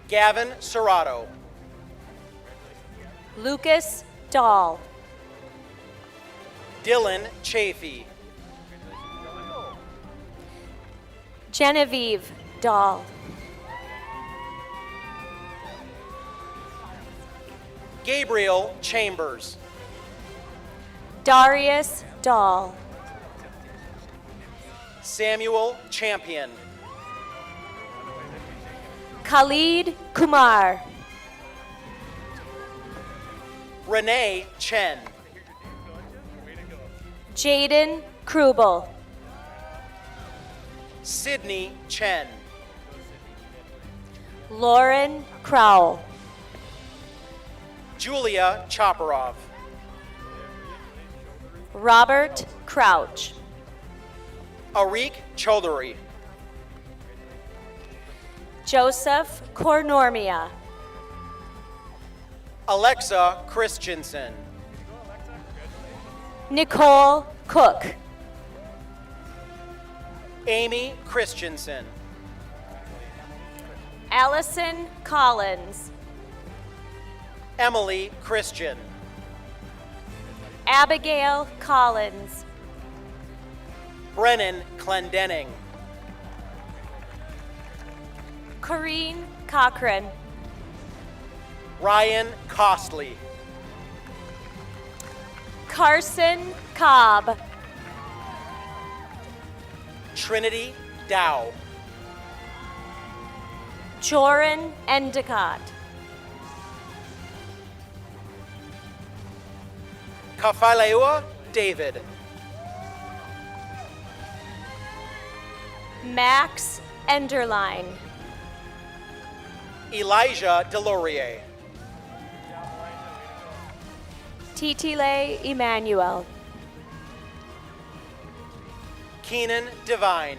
Gavin Serrato. Lucas Dahl. Dylan Chafee. Genevieve Dahl. Gabriel Chambers. Darius Dahl. Samuel Champion. Khalid Kumar. Renee Chen. Jaden Krubel. Sydney Chen. Lauren Crowell. Julia Chaparov. Robert Crouch. Arik Chaudhary. Joseph Kornormia. Alexa Christensen. Nicole Cook. Amy Christensen. Allison Collins. Emily Christian. Abigail Collins. Brennan Clendenning. Corrine Cochran. Ryan Costley. Carson Cobb. Trinity Dow. Joran Endicott. Kafaleua David. Max Enderline. Elijah Delorier. Titile Emmanuel. Keenan Devine.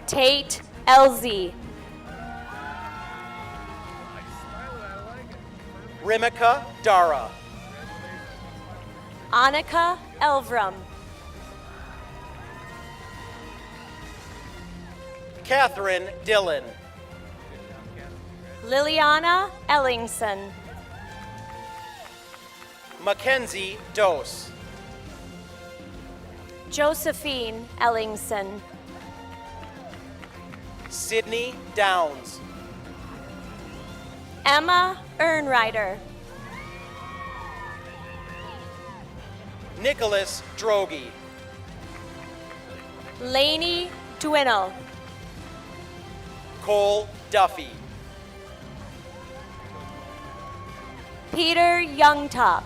Tate Elzy. Rimika Dara. Annika Elvrum. Catherine Dillon. Liliana Ellingson. Mackenzie Dose. Josephine Ellingson. Sydney Downs. Emma Ernreiter. Nicholas Drogi. Lainey Dwinnell. Cole Duffy. Peter Youngtop.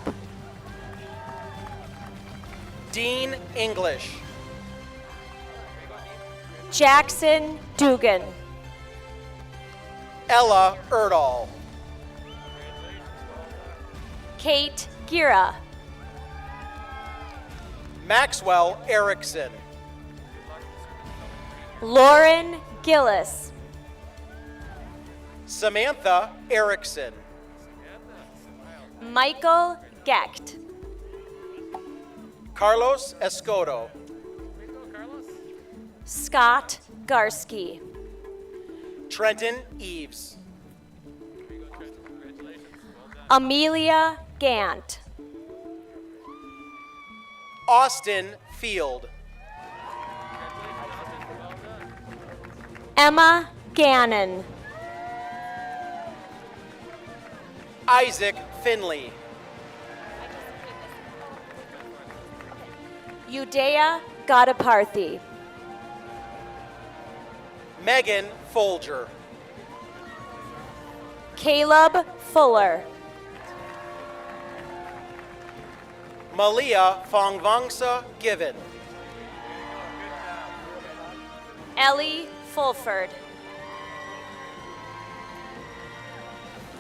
Dean English. Jackson Dugan. Ella Erdahl. Kate Gira. Maxwell Erickson. Lauren Gillis. Samantha Erickson. Michael Gecht. Carlos Escoto. Scott Garsky. Trenton Eves. Amelia Gant. Austin Field. Emma Gannon. Isaac Finley. Udea Gadaparthi. Megan Folger. Caleb Fuller. Malia Fongvangsa Given. Ellie Fulford.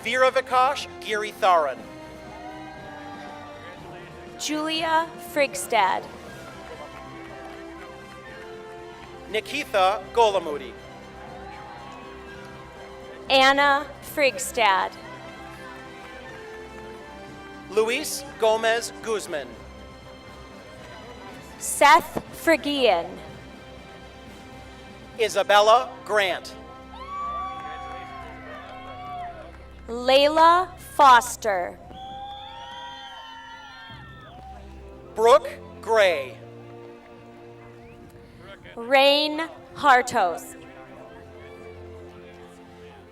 Veera Vikash Giritharan. Julia Frigstad. Nikitha Golamudi. Anna Frigstad. Luis Gomez Guzman. Seth Frigian. Isabella Grant. Layla Foster. Brooke Gray. Rain Hartos.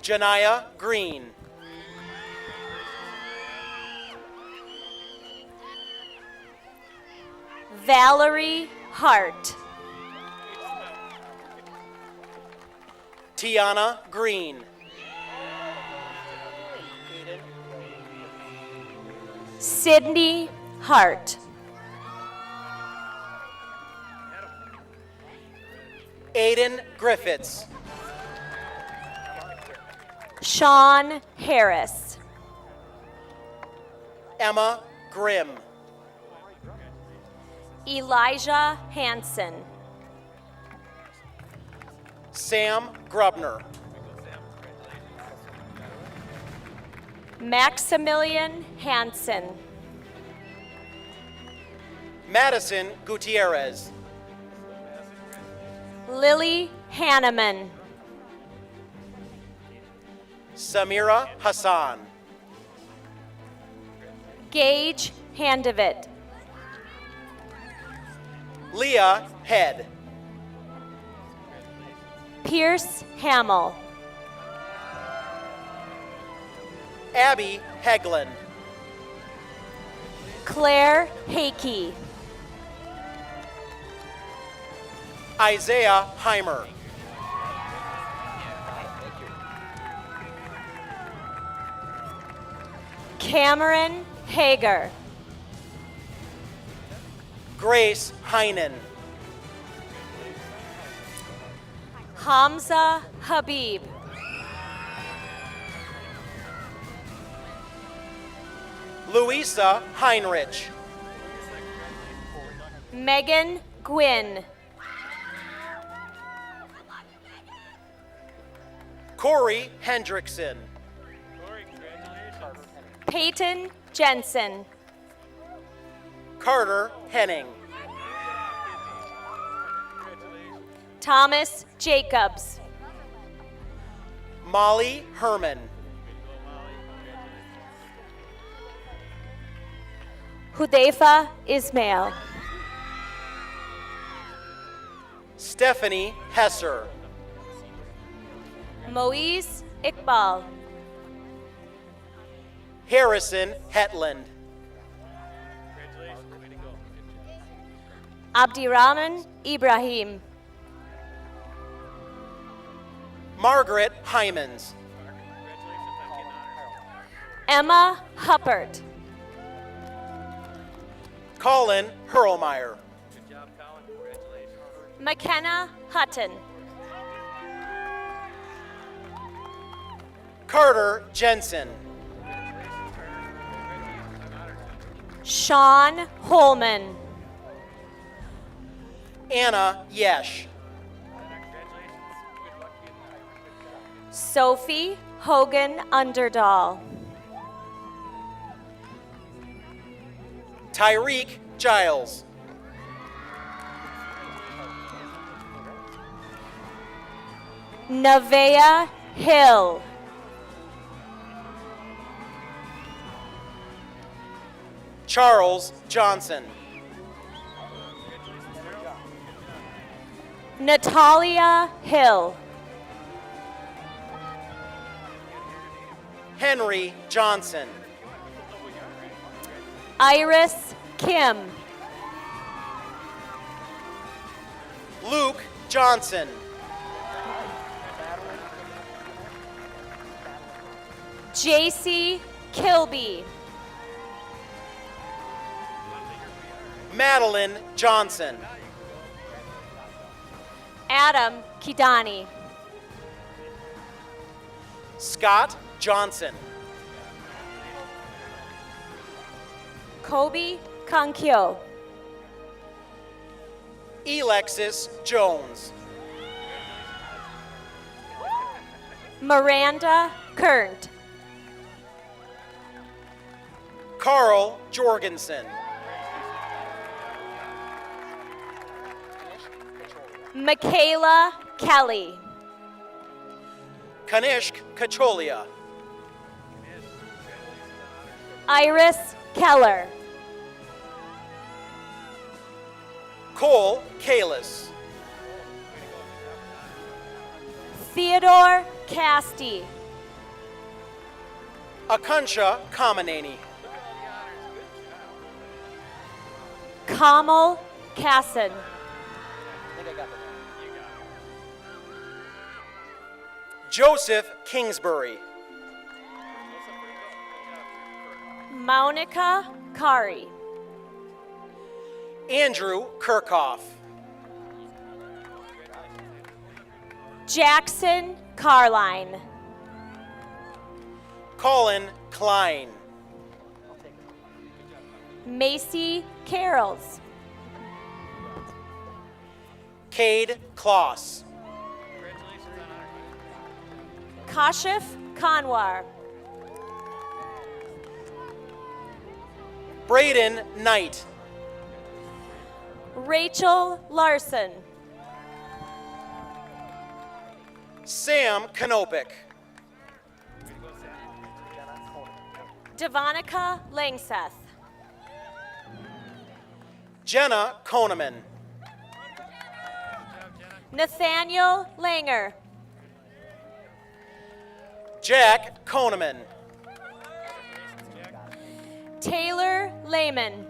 Janaya Green. Valerie Hart. Tiana Green. Sydney Hart. Aiden Griffiths. Sean Harris. Emma Grimm. Elijah Hansen. Sam Grubner. Maximilian Hansen. Madison Gutierrez. Lily Hanneman. Samira Hassan. Gage Handovit. Leah Head. Pierce Hamill. Abby Hegland. Claire Hakey. Isaiah Heimer. Cameron Hager. Grace Heinen. Hamza Habib. Louisa Heinrich. Megan Gwynn. Corey Hendrickson. Peyton Jensen. Carter Henning. Thomas Jacobs. Molly Herman. Hudayfa Ismail. Stephanie Hesser. Moise Iqbal. Harrison Hetland. Abdirahman Ibrahim. Margaret Hymans. Emma Huppert. Colin Hurlmeyer. McKenna Hutton. Carter Jensen. Sean Holman. Anna Yesh. Sophie Hogan Underdahl. Tyreek Giles. Nevaeh Hill. Charles Johnson. Natalia Hill. Henry Johnson. Iris Kim. Luke Johnson. JC Kilby. Madeline Johnson. Adam Kidani. Scott Johnson. Kobe Kankyo. Alexis Jones. Miranda Kernt. Carl Jorgensen. Michaela Kelly. Kanishk Kacholia. Iris Keller. Cole Kalis. Theodore Casti. Akansha Kamanani. Kamal Kassan. Joseph Kingsbury. Monica Kari. Andrew Kirchhoff. Jackson Carline. Colin Klein. Macy Carols. Cade Kloss. Kashif Kanwar. Braden Knight. Rachel Larson. Sam Kanopik. Devonica Langseth. Jenna Koneman. Nathaniel Langer. Jack Koneman. Taylor Lehman.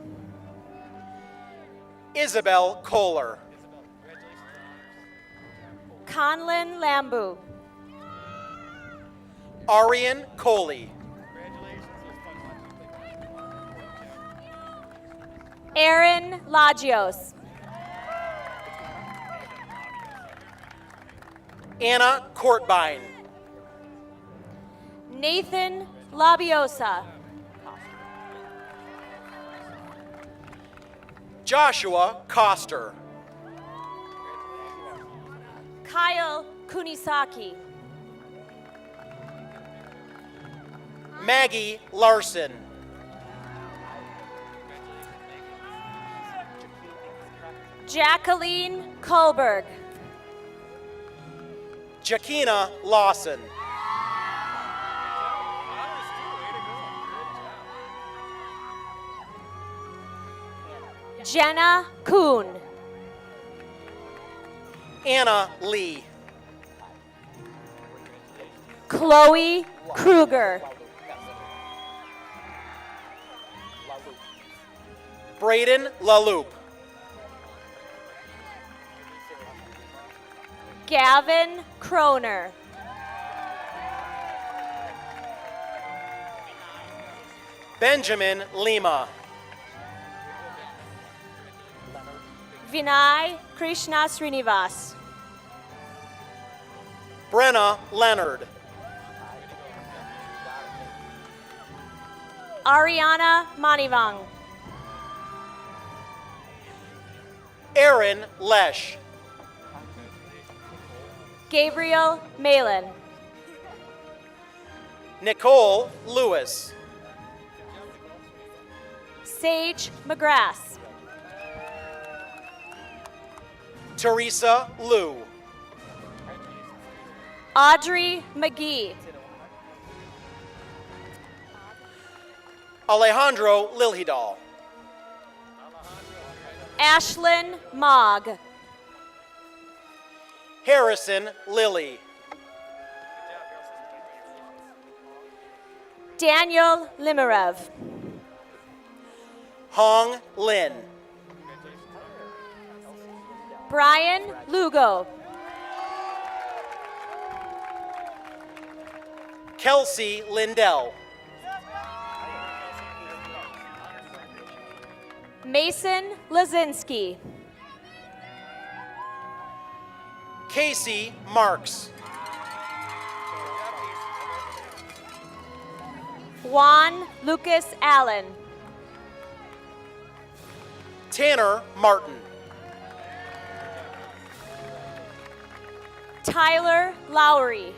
Isabel Kohler. Conlin Lambu. Arian Coley. Aaron Lagios. Anna Courtbine. Nathan Labiosa. Joshua Coster. Kyle Kunisaki. Maggie Larson. Jacqueline Kohlberg. Jakina Lawson. Jenna Kuhn. Anna Lee. Chloe Kruger. Braden LaLoop. Gavin Kroner. Benjamin Lima. Vinay Krishna Srinivas. Brenna Leonard. Ariana Manivang. Aaron Lesh. Gabriel Malin. Nicole Lewis. Sage McGrath. Teresa Liu. Audrey McGee. Alejandro Lilhidal. Ashlyn Mogg. Harrison Lilly. Daniel Limarev. Hong Lin. Brian Lugo. Kelsey Lindell. Mason Lazinski. Casey Marks. Juan Lucas Allen. Tanner Martin. Tyler Lowry.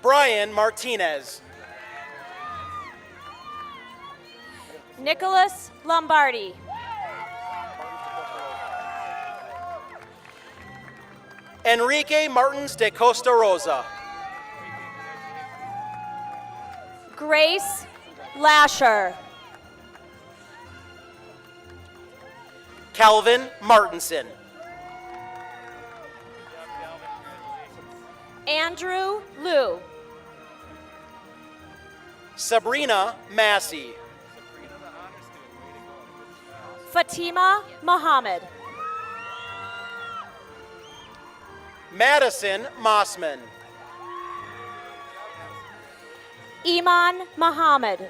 Brian Martinez. Nicholas Lombardi. Enrique Martins de Costa Rosa. Grace Lasher. Calvin Martinson. Andrew Liu. Sabrina Massey. Fatima Mohammed. Madison Mossman. Iman Mohammed.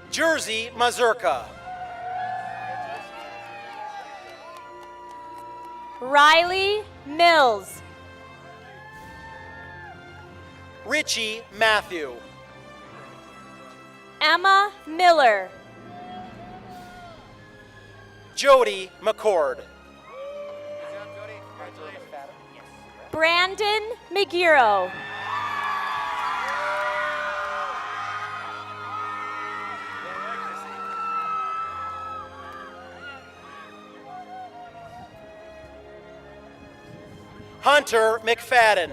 Jersey Mazurka. Riley Mills. Richie Matthew. Emma Miller. Jody McCord. Brandon McGearo. Hunter McFadden.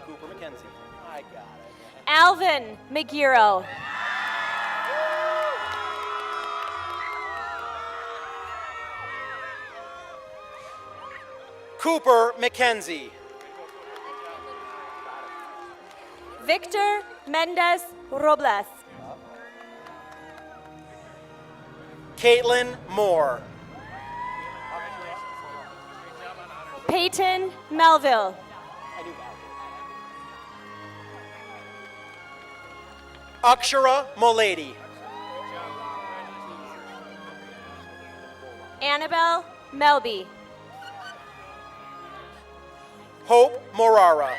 Cooper McKenzie. I got it. Alvin McGearo. Cooper McKenzie. Victor Mendez Robles. Caitlin Moore. Peyton Melville. Akshara Molady. Annabelle Melby. Hope Morara.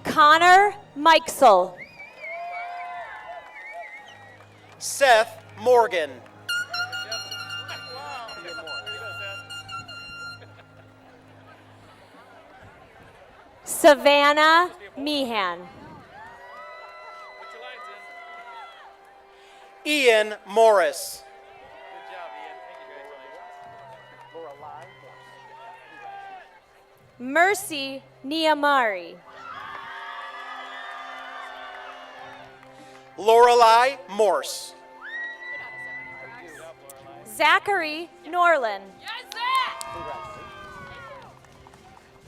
Connor Mikesel. Seth Morgan. Savannah Meehan. Ian Morris. Mercy Niamari. Lorelei Morse. Zachary Norland.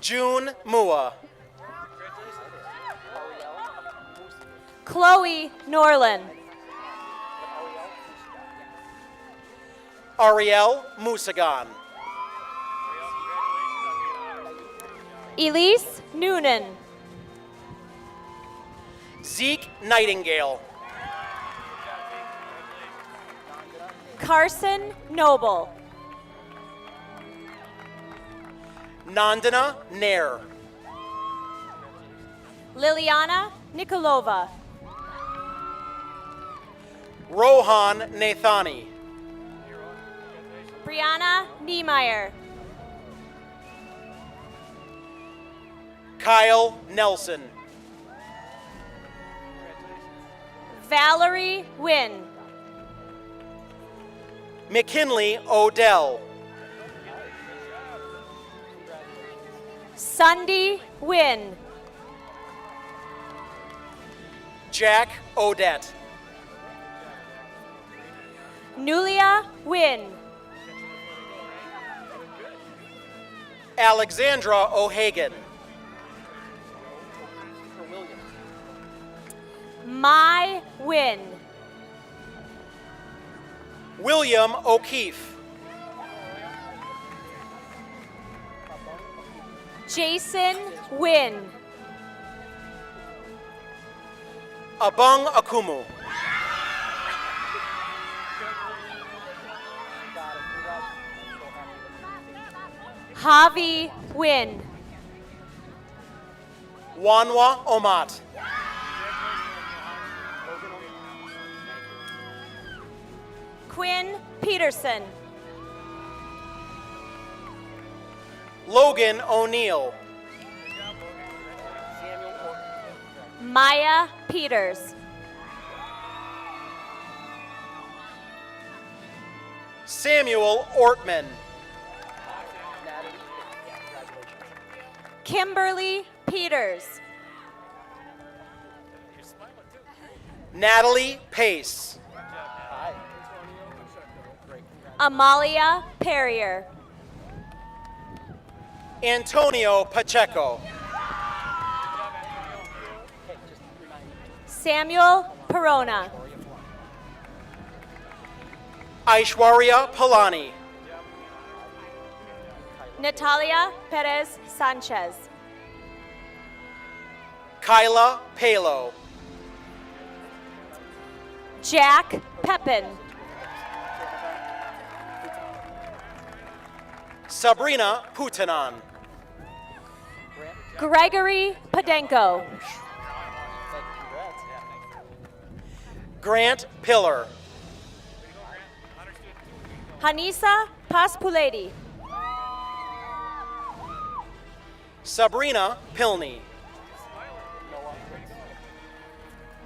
June Mua. Chloe Norland. Ariel Musagan. Elise Noonan. Zeke Nightingale. Carson Noble. Nandana Nair. Liliana Nikolova. Rohan Nathani. Brianna Niemeyer. Kyle Nelson. Valerie Wynn. McKinley Odell. Sunday Wynn. Jack Odette. Nulia Wynn. Alexandra O'Hagan. Mai Wynn. William O'Keefe. Jason Wynn. Abung Akumu. Javi Wynn. Wanwa Omat. Quinn Peterson. Logan O'Neill. Maya Peters. Samuel Ortman. Kimberly Peters. Natalie Pace. Amalia Perrier. Antonio Pacheco. Samuel Perona. Aishwarya Palani. Natalia Perez Sanchez. Kyla Palo. Jack Pepin. Sabrina Putanan. Gregory Podenko. Grant Pillar. Hanisa Paspuleti. Sabrina Pilney.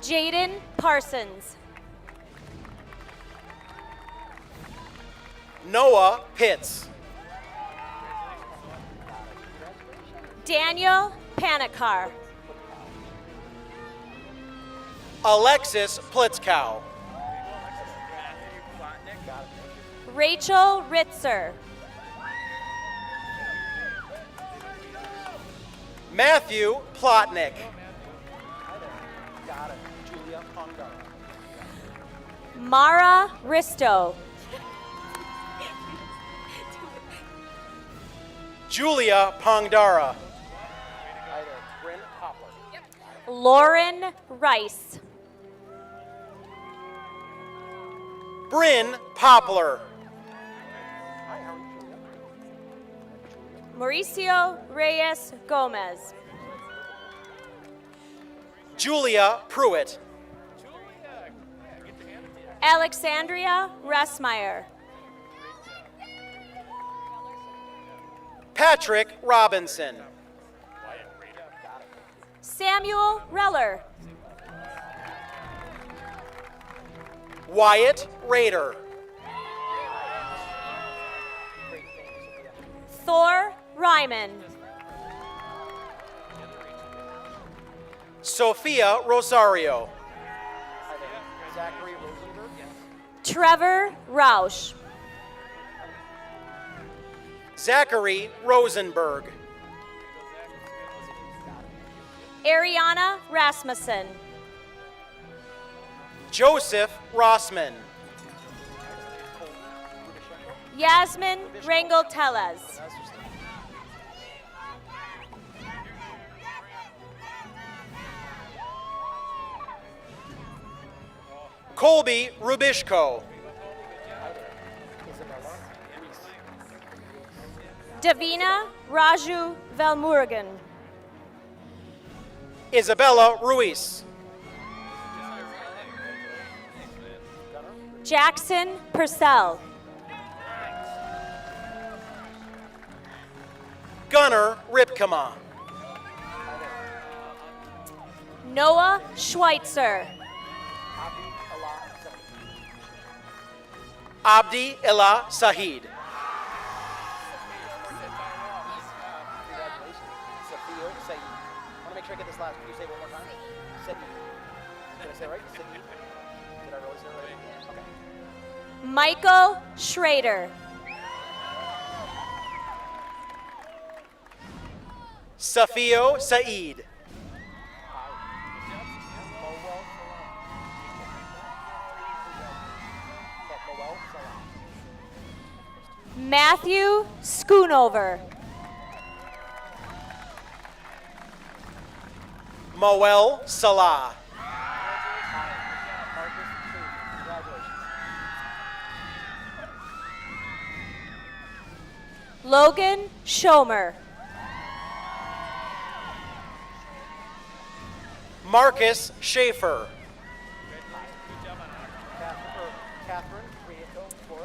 Jaden Parsons. Noah Pitts. Daniel Panikar. Alexis Plitzkow. Rachel Ritzer. Matthew Plotnick. Mara Risto. Julia Pongdara. Lauren Rice. Bryn Poplar. Mauricio Reyes Gomez. Julia Pruitt. Alexandria Ressmeyer. Patrick Robinson. Samuel Reller. Wyatt Rader. Thor Ryman. Sophia Rosario. Trevor Rausch. Zachary Rosenberg. Ariana Rasmussen. Joseph Rossman. Yasmin Rangel Tellez. Colby Rubishko. Davina Raju Velmurugan. Isabella Ruiz. Jackson Purcell. Gunnar Ripkema. Noah Schweitzer. Abdi Ella Sahid. Michael Schrader. Safio Saeed. Matthew Schoonover. Moel Salah. Logan Schomer. Marcus Schaefer.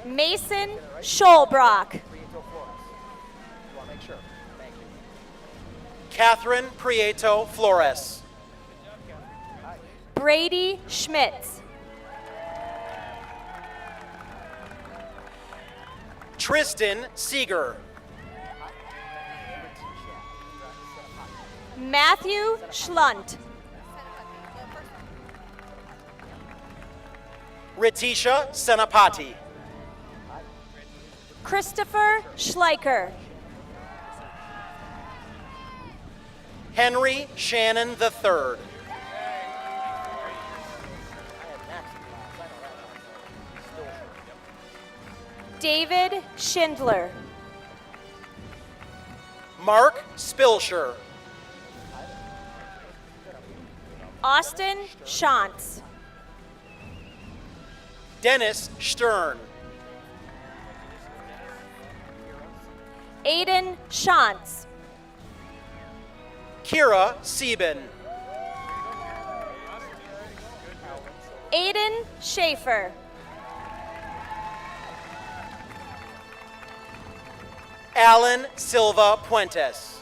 Mason Scholbrock. Catherine Prieto Flores. Brady Schmitz. Tristan Seeger. Matthew Schlunt. Ritisha Senapati. Christopher Schleicher. Henry Shannon III. David Schindler. Mark Spilsher. Austin Shantz. Dennis Stern. Aiden Shantz. Kira Sieben. Aiden Schaefer. Alan Silva Puentes.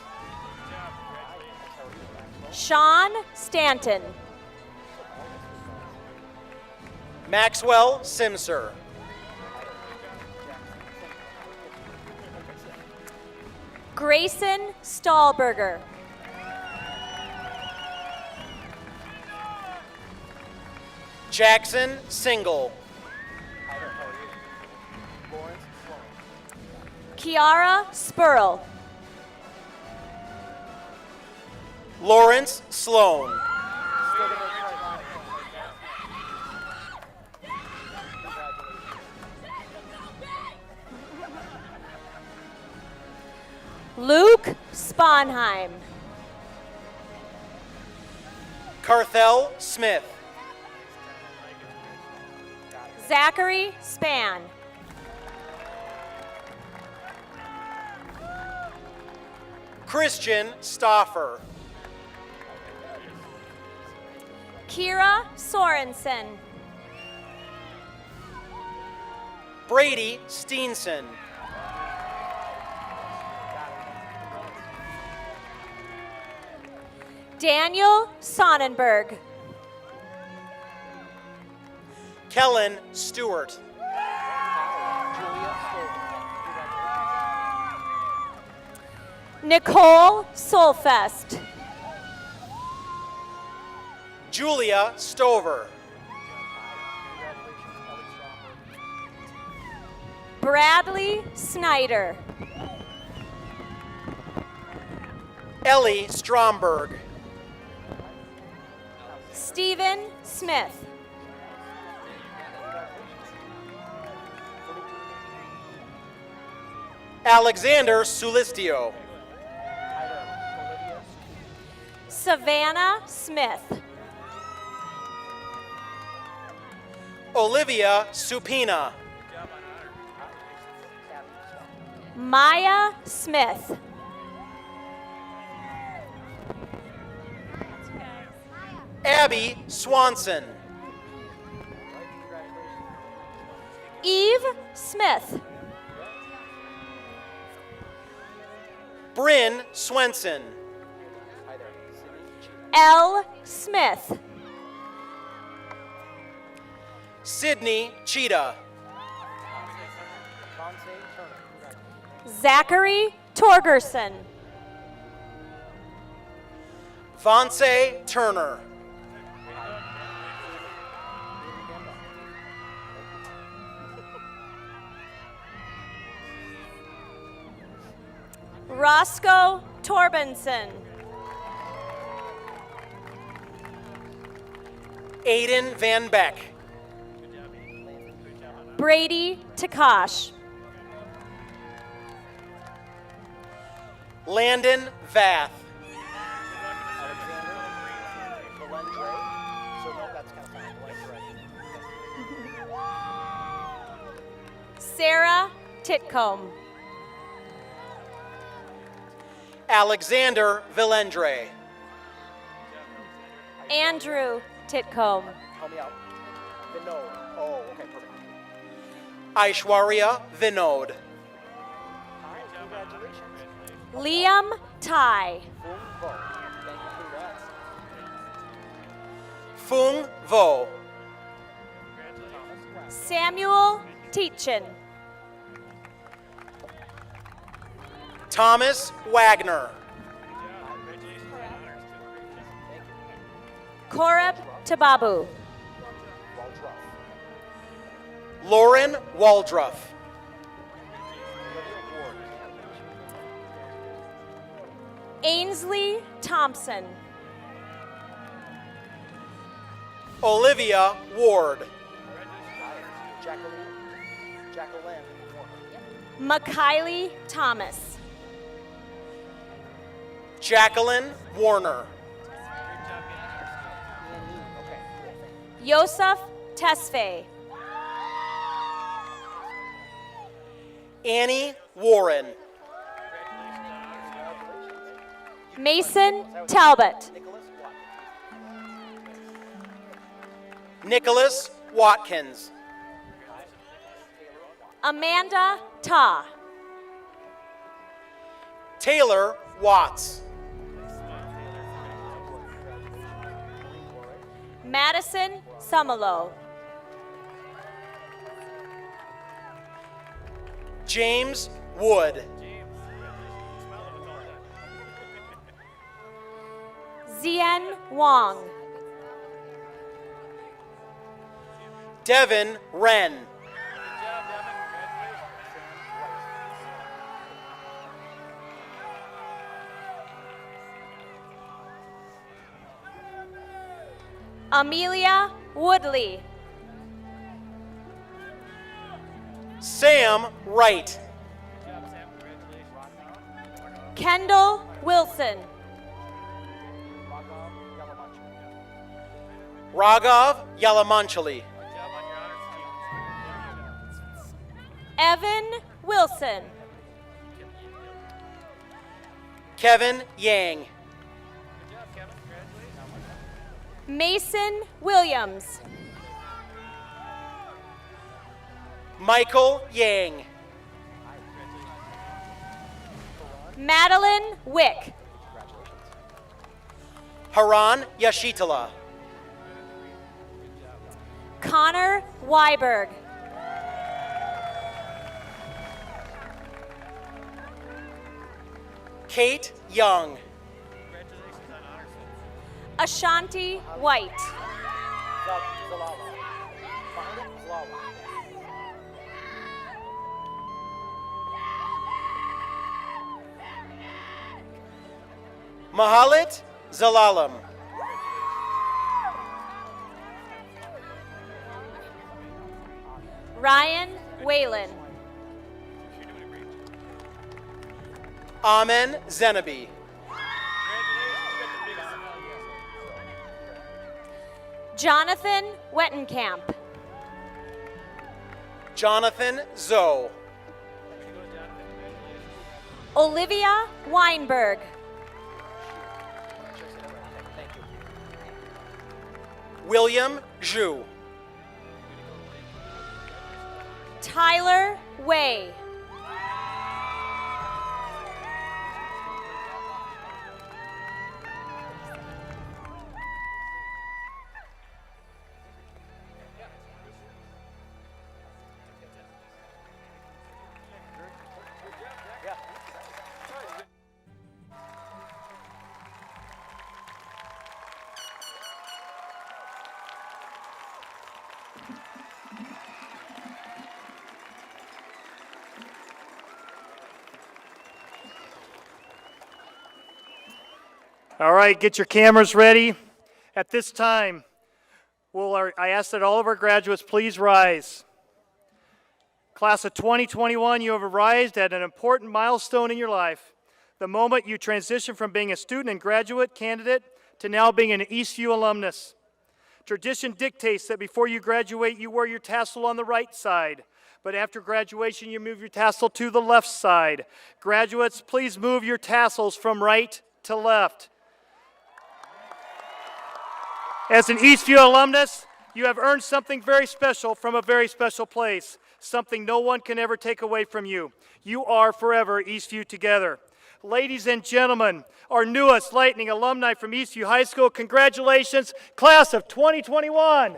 Sean Stanton. Maxwell Simser. Grayson Stahlberger. Jackson Single. Kiara Spurl. Lawrence Sloan. Luke Sponheim. Carthel Smith. Zachary Span. Christian Stoffer. Kira Sorensen. Brady Steenson. Daniel Sonnenberg. Kellen Stewart. Nicole Solfest. Julia Stover. Bradley Snyder. Ellie Stromberg. Stephen Smith. Alexander Sulistio. Savannah Smith. Olivia Supina. Maya Smith. Abby Swanson. Eve Smith. Bryn Swenson. L. Smith. Sydney Cheetah. Zachary Torgerson. Vonse Turner. Roscoe Torbenson. Aiden Van Beck. Brady Takash. Landon Vath. Sarah Titcomb. Alexander Villendre. Andrew Titcomb. Help me out. Vinod. Oh, okay, perfect. Aishwarya Vinod. Liam Tai. Fung Vo. Samuel Teachin. Thomas Wagner. Korab Tababu. Lauren Waldruff. Ainsley Thompson. Olivia Ward. Makaylee Thomas. Jacqueline Warner. Yosef Tesfaye. Annie Warren. Mason Talbot. Nicholas Watkins. Amanda Ta. Taylor Watts. Madison Summerlow. James Wood. Zien Wong. Devin Wren. Amelia Woodley. Sam Wright. Kendall Wilson. Raghav Yalamanchali. Evan Wilson. Kevin Yang. Mason Williams. Michael Yang. Madeline Wick. Haran Yashitala. Connor Weiberg. Kate Young. Ashanti White. Mahalit Zalalam. Ryan Whalen. Amen Zenabi. Jonathan Wettenkamp. Jonathan Zoe. Olivia Weinberg. William Zhu. Tyler Way. All right, get your cameras ready. At this time, I ask that all of our graduates please rise. Class of 2021, you have arrived at an important milestone in your life. The moment you transition from being a student and graduate candidate to now being an Eastview alumnus. Tradition dictates that before you graduate, you wear your tassel on the right side. But after graduation, you move your tassel to the left side. Graduates, please move your tassels from right to left. As an Eastview alumnus, you have earned something very special from a very special place, something no one can ever take away from you. You are forever Eastview together. Ladies and gentlemen, our newest Lightning alumni from Eastview High School, congratulations, class of 2021.